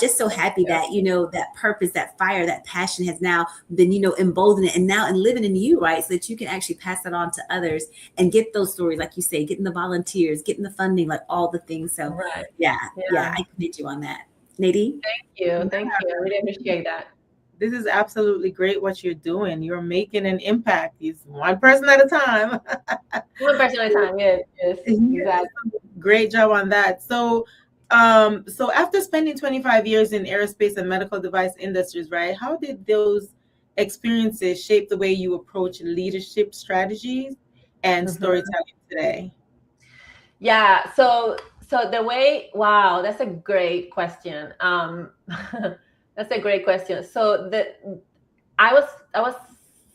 Just so happy that, that purpose, that fire, that passion has now been, emboldened and now and living in you, right? So that you can actually pass that on to others and get those stories, like you say, getting the volunteers, getting the funding, like all the things. So yeah, I commend you on that. Nadine? Thank you. I really appreciate that. This is absolutely great what you're doing. You're making an impact. It's one person at a time. One person at a time, yes, exactly. Great job on that. So after spending 25 years in aerospace and medical device industries, right, how did those experiences shape the way you approach leadership strategies and storytelling today? Yeah, so the way, wow, that's a great question. That's a great question. So I was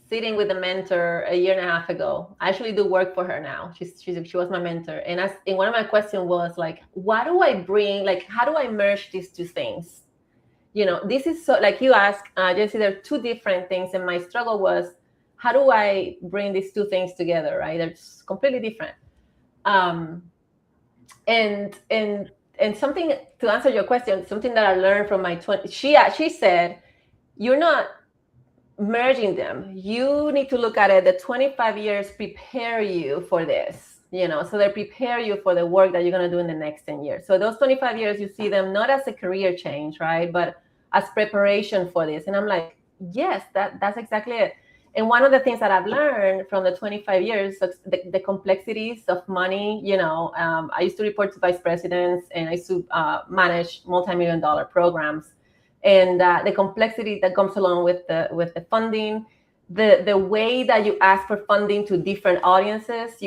sitting with a mentor a year and a half ago. I actually do work for her now. She was my mentor, and one of my questions was like, what do I bring? Like, how do I merge these two things? This is so, like you asked, Jesse, there are two different things. And my struggle was, how do I bring these two things together, right? They're completely different. And something, to answer your question, something that I learned from my 20, she said, you're not merging them. You need to look at it, the 25 years prepare you for this. So they prepare you for the work that you're going to do in the next 10 years. So those 25 years, you see them not as a career change, right? But as preparation for this. And I'm like, yes, that's exactly it. And one of the things that I've learned from the 25 years, the complexities of money, I used to report to vice presidents, and I used to manage multi-million-dollar programs. And the complexity that comes along with the funding, the way that you ask for funding to different audiences,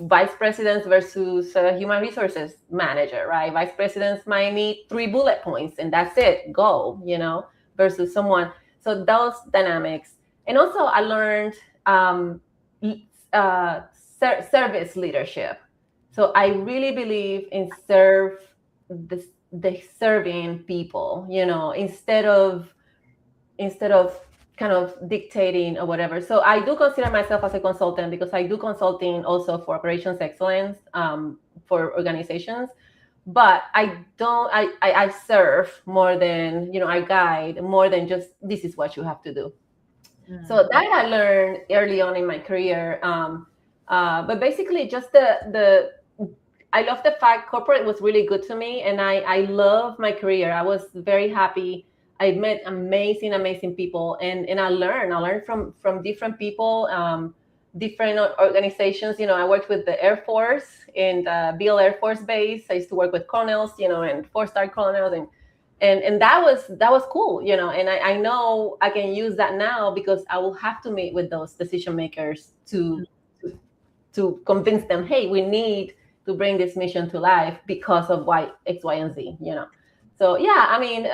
vice presidents versus human resources manager, right? Vice presidents might need 3 bullet points and that's it, go, versus someone. So those dynamics. And also I learned service leadership. So I really believe in the serving people, instead of kind of dictating or whatever. So I do consider myself as a consultant, because I do consulting also for operations excellence for organizations. But I serve more than, I guide more than just, this is what you have to do. So that I learned early on in my career. But basically just I love the fact corporate was really good to me, and I love my career. I was very happy. I met amazing people, and I learned from different people, different organizations. I worked with the Air Force in Beale Air Force Base. I used to work with colonels, and 4-star colonels, and that was cool, and I know I can use that now, because I will have to meet with those decision makers to convince them, hey, we need to bring this mission to life because of X, Y, and Z, So yeah, I mean,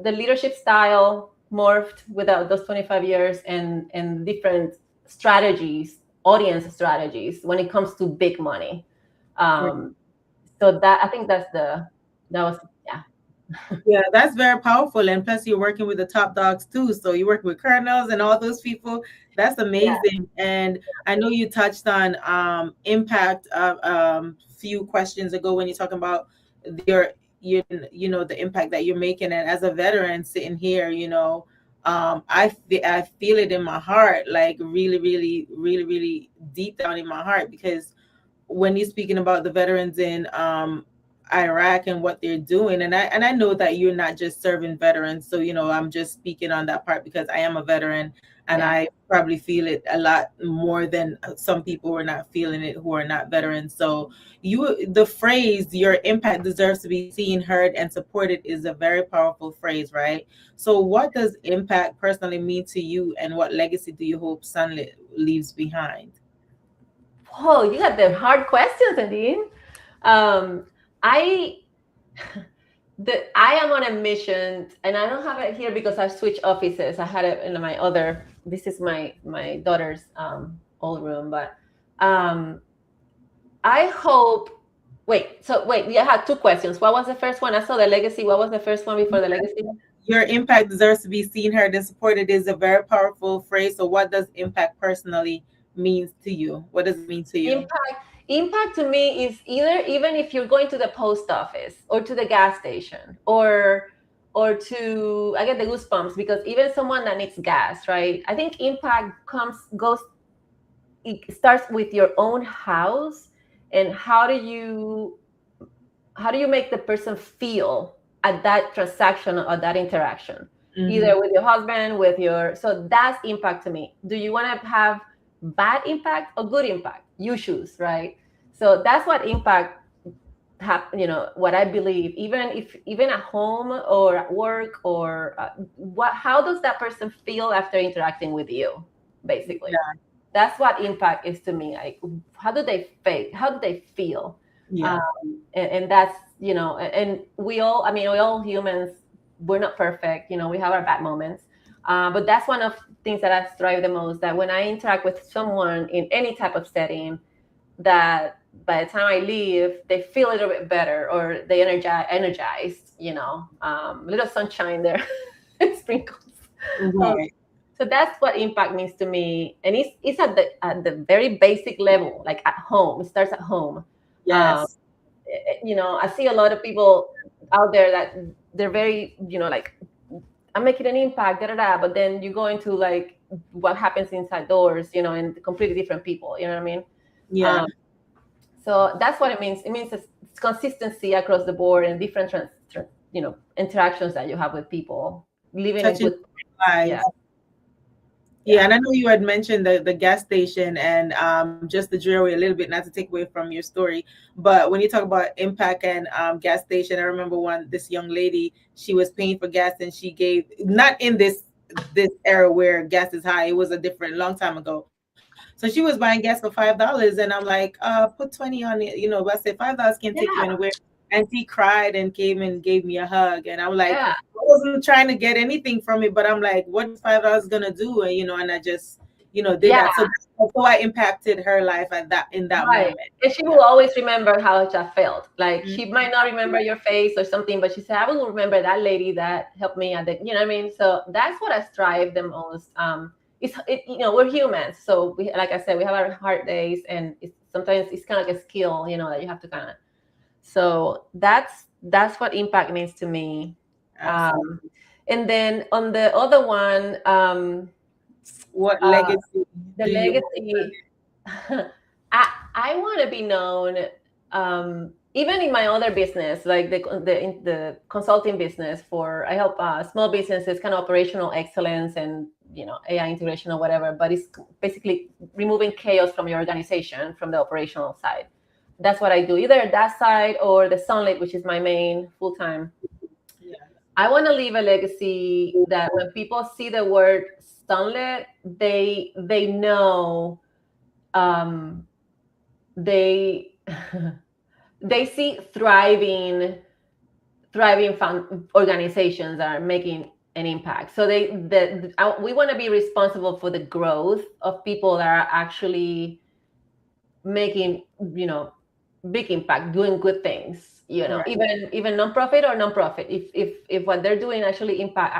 the leadership style morphed without those 25 years, and different strategies, audience strategies when it comes to big money. So that, I think that was, yeah. Yeah, that's very powerful. And plus, you're working with the top dogs too. So you work with colonels and all those people. That's amazing. Yeah. And I know you touched on impact few questions ago when you're talking about you know, the impact that you're making. And as a veteran sitting here, you know, I feel it in my heart, like really, really, really, really deep down in my heart, because when you're speaking about the veterans in Iraq and what they're doing, and I know that you're not just serving veterans, so you know, I'm just speaking on that part because I am a veteran, and I probably feel it a lot more than some people who are not feeling it, who are not veterans. So the phrase "your impact deserves to be seen, heard, and supported" is a very powerful phrase, right? So what does impact personally mean to you, and what legacy do you hope Sunlit leaves behind? Oh, you got the hard questions, Nadine. I am on a mission, and I don't have it here because I switched offices. I had it in my other. This is my daughter's old room, but I hope. Wait, you had two questions. What was the first one? I saw the legacy. What was the first one before the legacy? Your impact deserves to be seen, heard, and supported is a very powerful phrase. So what does impact personally mean to you? What does it mean to you? Impact to me is even if you're going to the post office or to the gas station or to, I get the goosebumps because even someone that needs gas, right? I think impact it starts with your own house, and how do you make the person feel at that transaction or that interaction, either with your husband, so that's impact to me. Do you want to have bad impact or good impact? You choose, right? So that's what impact you know, what I believe, even at home or at work, or how does that person feel after interacting with you, basically? Yeah. That's what impact is to me. Like, how do they feel? Yeah. And that's, you know, and we all humans, we're not perfect, you know, we have our bad moments. But that's one of the things that I strive the most, that when I interact with someone in any type of setting, that by the time I leave, they feel a little bit better, or they energized, you know, little sunshine there, sprinkles. Right. So that's what impact means to me. And it's at the very basic level, like at home. It starts at home. Yes. You know, I see a lot of people out there that they're very, you know, like, I'm making an impact, but then you go into like what happens inside doors, you know, and completely different people, you know what I mean? Yeah. So that's what it means. It means it's consistency across the board and different, you know, interactions that you have with people, living in good lives. Yeah, and I know you had mentioned the gas station and just the jewelry a little bit, not to take away from your story, but when you talk about impact and gas station, I remember this young lady, she was paying for gas, and she gave, not in this era where gas is high, it was a different long time ago. So she was buying gas for $5, and I'm like, put 20 on it, you know. I said $5 can't take you anywhere. And she cried and came and gave me a hug, and I'm like, I wasn't trying to get anything from it, but I'm like, what's $5 gonna do? And, you know, and I just, you know, did that. So I impacted her life in that moment. And she will always remember how I felt. Like, she might not remember your face or something, but she said, I will remember that lady that helped me at the, you know what I mean? So that's what I strive the most. You know, we're humans, so we, like I said, we have our hard days, and sometimes it's kind of like a skill, you know, that you have to kind of. So that's what impact means to me. And then on the other one, what legacy? The legacy. I want to be known, even in my other business, like the consulting business I help small businesses, kind of operational excellence and, you know, AI integration or whatever, but it's basically removing chaos from your organization, from the operational side. That's what I do, either that side or the Sunlit, which is my main full-time. Yeah. I want to leave a legacy that when people see the word Sunlit, they know, they see thriving thriving organizations that are making an impact. So we want to be responsible for the growth of people that are actually making, big impact, doing good things, Right. even nonprofit or nonprofit. If what they're doing actually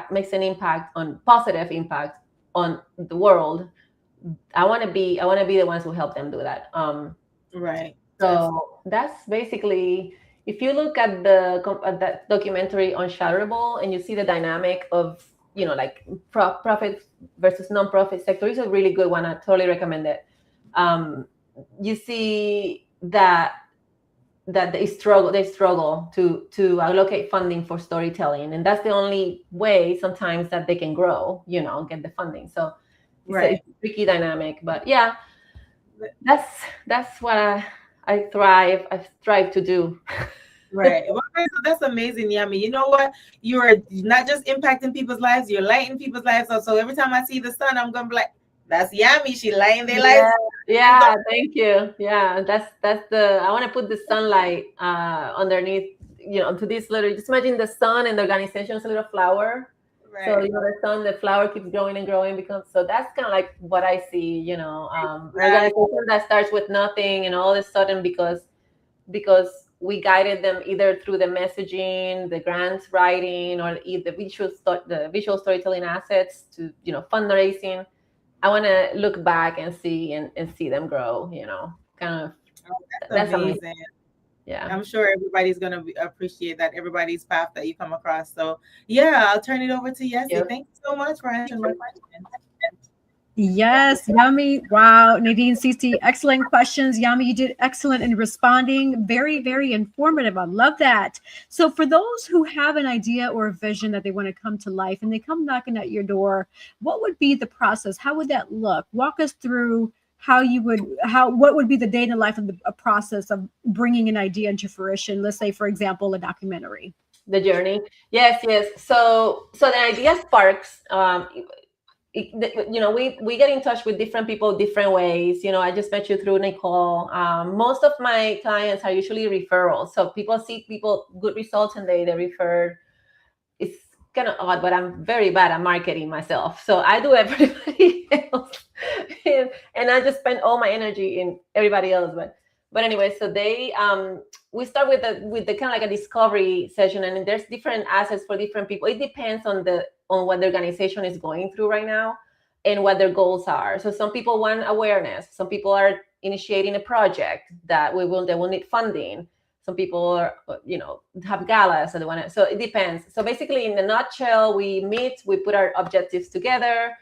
makes an impact, on positive impact on the world, I want to be the ones who help them do that. Right. So that's basically, if you look at that documentary Unshatterable, and you see the dynamic of, like profit versus nonprofit sector, it's a really good one. I totally recommend it. You see that they struggle to allocate funding for storytelling, and that's the only way sometimes that they can grow, get the funding. So it's a tricky dynamic, but yeah, that's what I strive to do. Right. Well, that's amazing, Yami. You know what? You're not just impacting people's lives, you're lighting people's lives up. So every time I see the sun, I'm gonna be like, that's Yami. She lighting their lives. Yeah, thank you. Yeah, that's I want to put the sunlight underneath, to this little, just imagine the sun and the organization is a little flower. Right. So the sun, the flower keeps growing and growing, so that's kind of like what I see, organization that starts with nothing, and all of a sudden, because we guided them either through the messaging, the grants writing, or the visual storytelling assets to, fundraising. I want to look back and see them grow, kind of. That's amazing. Yeah, I'm sure everybody's going to appreciate that, everybody's path that you come across. So yeah, I'll turn it over to Yessie. Yep. Thank you so much for answering my question. Yes, Yami. Wow, Nadine, Cece, excellent questions. Yami, you did excellent in responding. Very, very informative. I love that. So for those who have an idea or a vision that they want to come to life and they come knocking at your door, what would be the process? How would that look? Walk us through what would be the day in the life of a process of bringing an idea into fruition? Let's say, for example, a documentary. The journey. Yes. So the idea sparks. We get in touch with different people different ways. I just met you through Nicole. Most of my clients are usually referrals. So people see good results and they refer. It's kind of odd, but I'm very bad at marketing myself. So I do everybody else. and I just spend all my energy in everybody else. But anyway, so we start with the kind of like a discovery session, and there's different assets for different people. It depends on what the organization is going through right now and what their goals are. So some people want awareness. Some people are initiating a project that they will need funding. Some people are, have galas, so it depends. So basically, in a nutshell, we meet, we put our objectives together.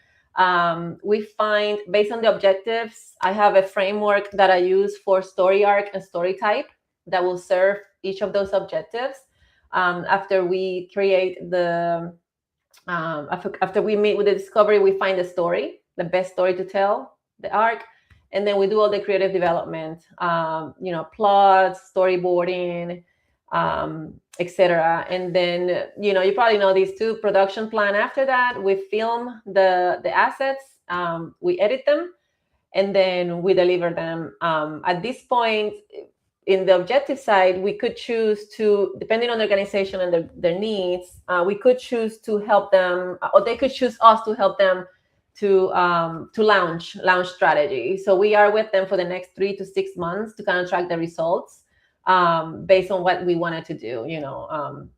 We find, based on the objectives, I have a framework that I use for story arc and story type that will serve each of those objectives. After we create after we meet with the discovery, we find the story, the best story to tell, the arc, and then we do all the creative development, plots, storyboarding, etc. And then, you probably know these two, production plan. After that, we film the assets, we edit them, and then we deliver them. At this point, in the objective side, we could choose to, depending on the organization and their needs, we could choose to help them, or they could choose us to help them to launch strategy. So we are with them for the next 3 to 6 months to kind of track the results based on what we wanted to do,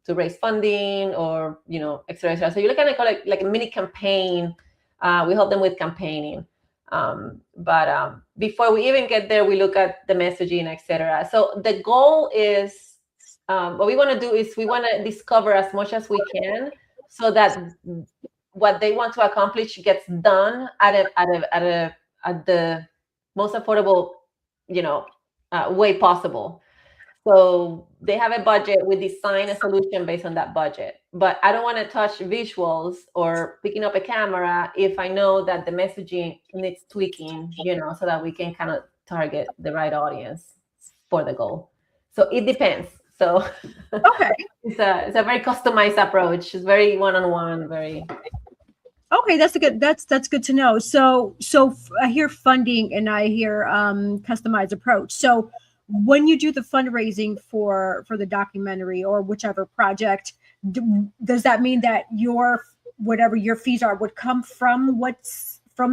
to raise funding or, etc. So you're kind of like a mini campaign. We help them with campaigning. But before we even get there, we look at the messaging, etc. So the goal is, what we want to do is we want to discover as much as we can so that what they want to accomplish gets done at the most affordable, way possible. So they have a budget. We design a solution based on that budget. But I don't want to touch visuals or picking up a camera if I know that the messaging needs tweaking, so that we can kind of target the right audience for the goal. So it depends. So okay, it's a very customized approach. It's very one-on-one, very. Okay, that's good to know. So I hear funding and I hear customized approach. So when you do the fundraising for the documentary or whichever project, does that mean that whatever your fees are would come from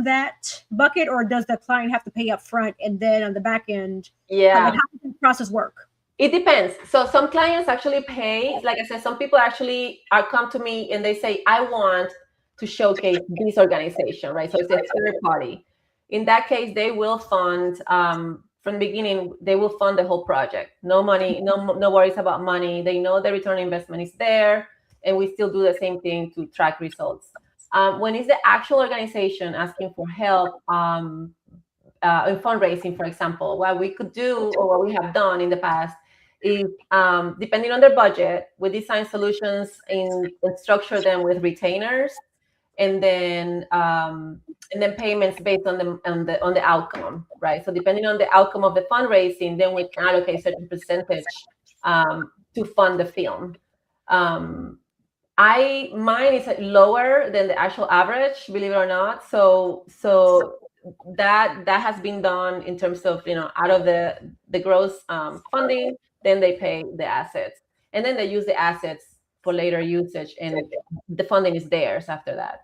that bucket, or does the client have to pay up front and then on the back end? Yeah. How does the process work? It depends. So some clients actually pay. Like I said, some people actually come to me and they say, I want to showcase this organization, right? So it's a third party. In that case, they will fund, from the beginning, they will fund the whole project. No money, no worries about money. They know the return on investment is there, and we still do the same thing to track results. When it's the actual organization asking for help in fundraising, for example, what we could do or what we have done in the past is, depending on their budget, we design solutions and structure them with retainers, and then payments based on the outcome, right? So depending on the outcome of the fundraising, then we can allocate a certain percentage to fund the film. Mine is lower than the actual average, believe it or not. So that has been done in terms of, out of the gross funding, then they pay the assets, and then they use the assets for later usage, and the funding is theirs after that.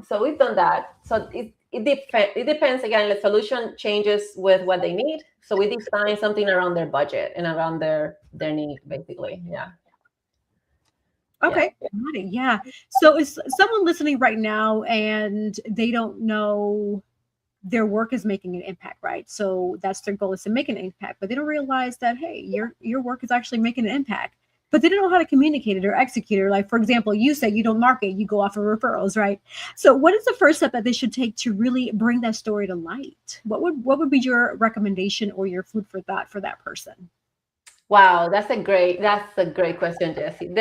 So we've done that. So it depends. Again, the solution changes with what they need. So we design something around their budget and around their need, basically. Yeah. Okay. Yeah. So is someone listening right now and they don't know their work is making an impact, right? So that's their goal, is to make an impact, but they don't realize that, hey, your work is actually making an impact, but they don't know how to communicate it or execute it. Or, like, for example, you say you don't market, you go off of referrals, right? So what is the first step that they should take to really bring that story to light? What would be your recommendation or your food for thought for that person? Wow, that's a great question, Jessie.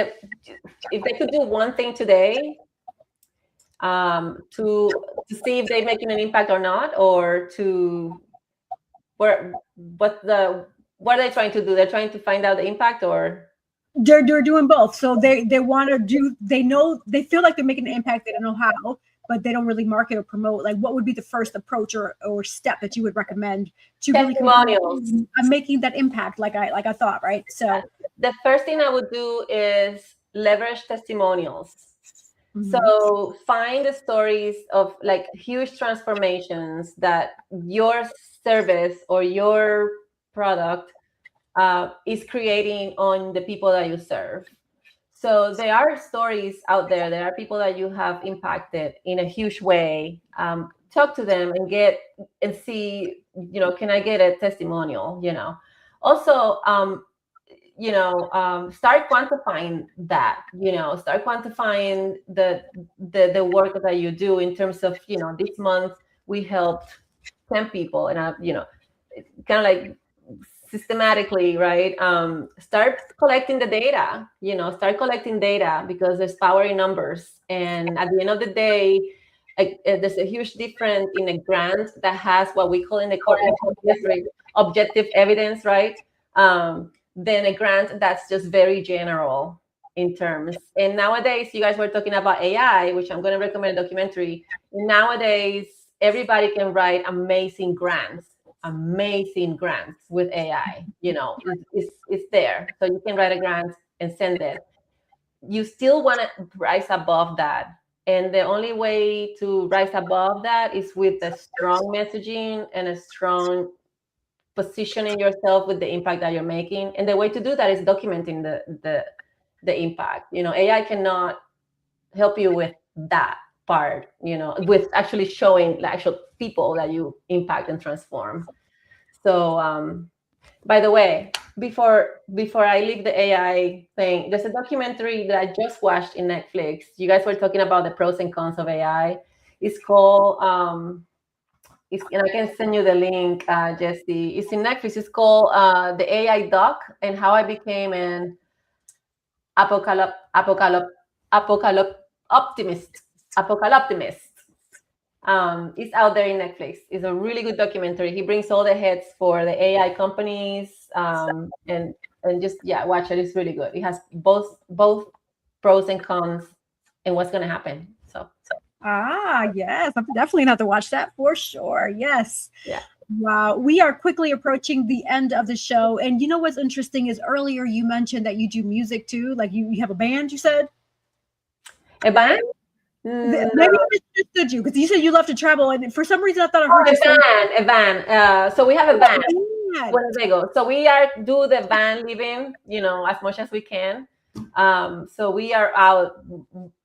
If they could do one thing today, to see if they're making an impact or not, or what are they trying to do? They're trying to find out the impact, or they're doing both. So they want to do. They feel like they're making an impact. They don't know how, but they don't really market or promote. Like, what would be the first approach or step that you would recommend to testimonials? Really making that impact, like I thought, right? So the first thing I would do is leverage testimonials. Mm-hmm. So find the stories of, like, huge transformations that your service or your product is creating on the people that you serve. So there are stories out there. There are people that you have impacted in a huge way. Talk to them and see, can I get a testimonial? Also, start quantifying that. Start quantifying the work that you do in terms of, this month we helped 10 people, and kind of like systematically, right? Start collecting the data. Start collecting data, because there's power in numbers, and at the end of the day, there's a huge difference in a grant that has what we call in the corporate industry objective evidence, right? Than a grant that's just very general in terms. And nowadays, you guys were talking about AI, which I'm going to recommend a documentary. Nowadays, everybody can write amazing grants with AI. It's there. So you can write a grant and send it. You still want to rise above that. And the only way to rise above that is with a strong messaging and a strong positioning yourself with the impact that you're making. And the way to do that is documenting the impact. AI cannot help you with that part, with actually showing the actual people that you impact and transform. So, by the way, before I leave the AI thing, there's a documentary that I just watched in Netflix. You guys were talking about the pros and cons of AI. It's called, and I can send you the link, Jessie. It's in Netflix. It's called The AI Doc and How I Became an Apocalyptimist. It's out there in Netflix. It's a really good documentary. He brings all the heads for the AI companies, and just watch it. It's really good. It has both pros and cons and what's going to happen. So. Yes, I'm definitely gonna have to watch that for sure. Yes. Yeah. Wow. We are quickly approaching the end of the show. And you know what's interesting is earlier you mentioned that you do music too. Like you have a band, you said? A band? Maybe I misunderstood you because you said you love to travel. And for some reason, I thought I heard you say a band. So we have a band. Winnebago. So we do the van living, as much as we can. So we are out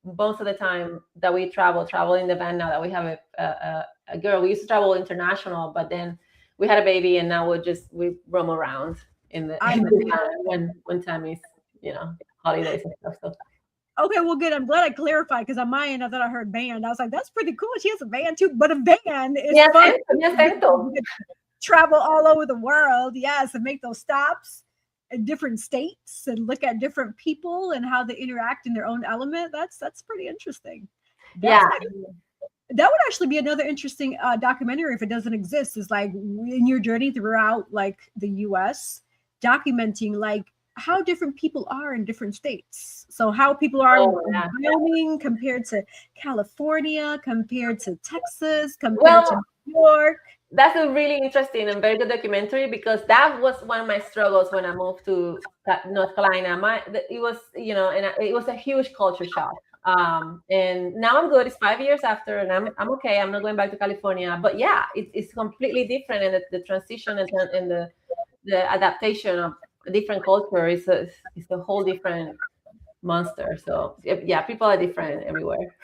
most of the time that we travel in the van now that we have a girl. We used to travel international, but then we had a baby and now we roam around in the van when time is, holidays and stuff. So. Okay, well, good. I'm glad I clarified because on my end, I thought I heard band. I was like, that's pretty cool. She has a band too, but a van is fun. Travel all over the world, yes, and make those stops in different states and look at different people and how they interact in their own element. That's pretty interesting. That would actually be another interesting documentary if it doesn't exist. Is like in your journey throughout like the U.S. documenting like how different people are in different states. So how people are in Wyoming compared to California, compared to Texas, compared to New York. That's a really interesting and very good documentary because that was one of my struggles when I moved to North Carolina. It was, it was a huge culture shock. And now I'm good. It's 5 years after, and I'm okay. I'm not going back to California. But yeah, it's completely different, and the transition and the adaptation of a different culture is a whole different monster. So yeah, people are different everywhere.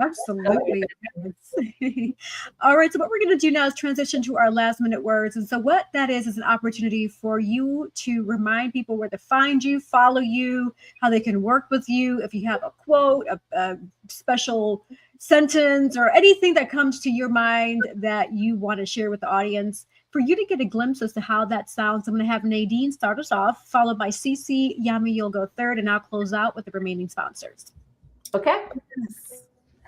Absolutely. All right. So what we're going to do now is transition to our last minute words. And so what that is an opportunity for you to remind people where to find you, follow you, how they can work with you. If you have a quote, a special sentence, or anything that comes to your mind that you want to share with the audience, for you to get a glimpse as to how that sounds, I'm going to have Nadine start us off, followed by Cece. Yami, you'll go third, and I'll close out with the remaining sponsors. Okay.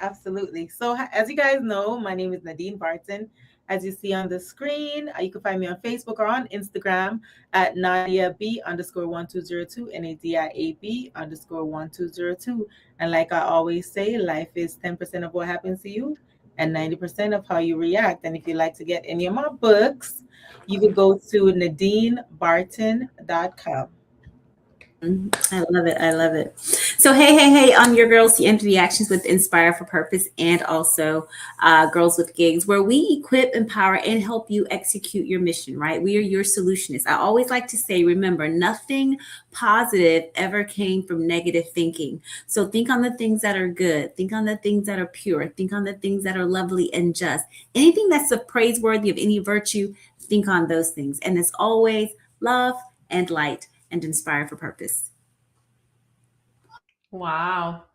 Absolutely. So as you guys know, my name is Nadine Barton. As you see on the screen, you can find me on Facebook or on Instagram at NadiaB_1202, NADIAB_1202. And like I always say, life is 10% of what happens to you and 90% of how you react. And if you'd like to get any of my books, you could go to NadineBarton.com. I love it. I love it. So, hey, I'm your girls, the Empathy Actions with Inspire for Purpose, and also Girls with Gigs, where we equip, empower, and help you execute your mission, right? We are your solutionists. I always like to say, remember, nothing positive ever came from negative thinking. So think on the things that are good. Think on the things that are pure. Think on the things that are lovely and just. Anything that's praiseworthy of any virtue, think on those things. And it's always love and light and inspire for purpose. Wow.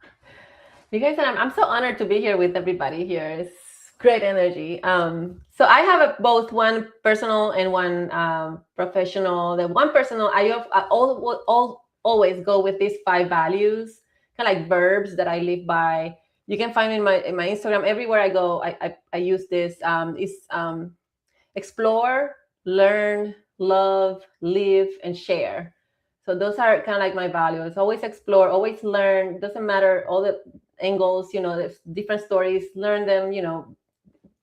You guys, I'm so honored to be here with everybody here. It's great energy. So I have both one personal and one professional. The one personal, I always go with these 5 values, kind of like verbs that I live by. You can find in my Instagram. Everywhere I go, I use this. Explore, learn, love, live, and share. So those are kind of like my values. Always explore, always learn. Doesn't matter all the angles, there's different stories. Learn them,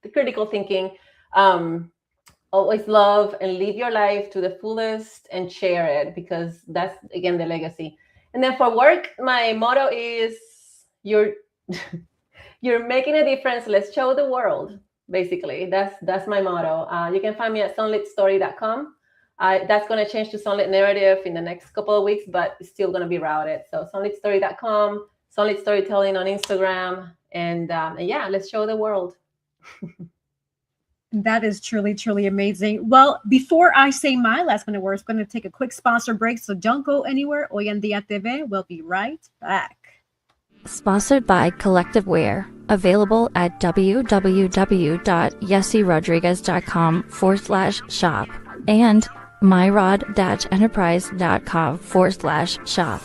the critical thinking. Always love and live your life to the fullest and share it, because that's, again, the legacy. And then for work, my motto is you're making a difference. Let's show the world. Basically, that's my motto. You can find me at sunlitstory.com. That's going to change to Sunlit Narrative in the next couple of weeks, but it's still going to be routed. So sunlitstory.com, Sunlit Storytelling on Instagram, and yeah, let's show the world. That is truly, truly amazing. Well, before I say my last minute words, I'm going to take a quick sponsor break, so don't go anywhere. Hoy En Día TV. We'll be right back. Sponsored by Collective Wear. Available at www.yessirodriguez.com/shop and myrod-enterprise.com/shop.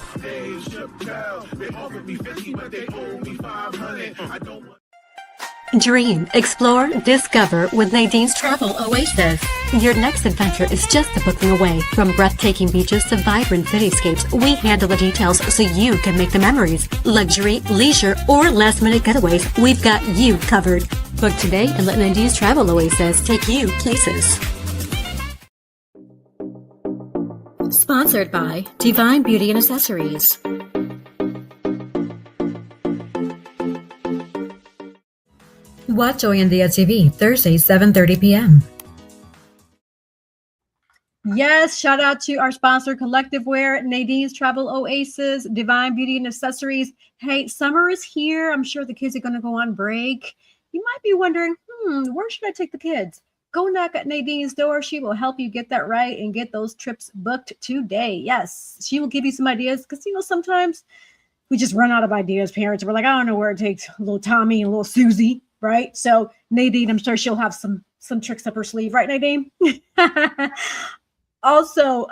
Dream, explore, discover with Nadine's Travel Oasis. Your next adventure is just a booking away. From breathtaking beaches to vibrant cityscapes, we handle the details so you can make the memories. Luxury, leisure, or last-minute getaways, we've got you covered. Book today and let Nadine's Travel Oasis take you places. Sponsored by Divine Beauty and Accessories. Watch Hoy En Día TV, Thursday, 7:30 p.m. Yes, shout out to our sponsor, Collective Wear, Nadine's Travel Oasis, Divine Beauty and Accessories. Hey, summer is here. I'm sure the kids are going to go on break. You might be wondering, where should I take the kids? Go knock at Nadine's door. She will help you get that right and get those trips booked today. Yes, she will give you some ideas because, sometimes we just run out of ideas, parents. We're like, I don't know where it takes little Tommy and little Susie, right? So Nadine, I'm sure she'll have some tricks up her sleeve, right, Nadine? Also,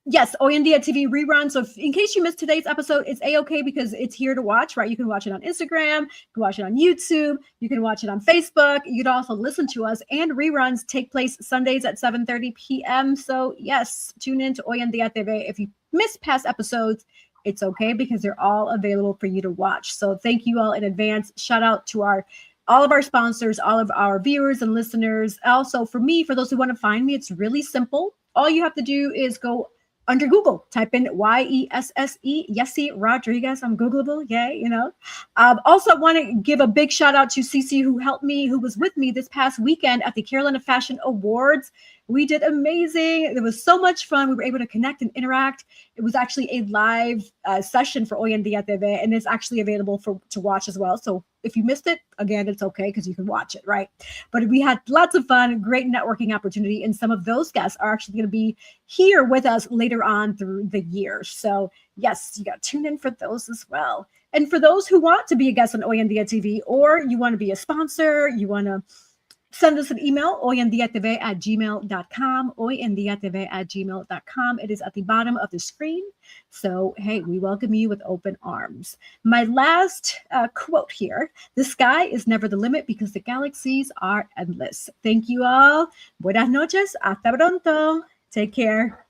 yes, Hoy En Día TV rerun. So in case you missed today's episode, it's A-okay because it's here to watch, right? You can watch it on Instagram, you can watch it on YouTube, you can watch it on Facebook. You can also listen to us, and reruns take place Sundays at 7:30 p.m. So yes, tune in to Hoy En Día TV. If you missed past episodes, it's okay because they're all available for you to watch. So thank you all in advance. Shout out to all of our sponsors, all of our viewers and listeners. Also, for those who want to find me, it's really simple. All you have to do is go under Google, type in YESSE, Yessie Rodriguez. I'm Googleable, yay, Also, I want to give a big shout out to Cece, who was with me this past weekend at the Carolina Fashion Awards. We did amazing. It was so much fun. We were able to connect and interact. It was actually a live session for Hoy En Día TV, and it's actually available to watch as well. So if you missed it, again, it's okay because you can watch it, right? But we had lots of fun, great networking opportunity, and some of those guests are actually going to be here with us later on through the year. So yes, you got to tune in for those as well. And for those who want to be a guest on Hoy En Día TV, or you want to be a sponsor, you want to send us an email, hoyendiatv@gmail.com, hoyendiatv@gmail.com. It is at the bottom of the screen. So, hey, we welcome you with open arms. My last quote here: the sky is never the limit because the galaxies are endless. Thank you all. Buenas noches. Hasta pronto. Take care.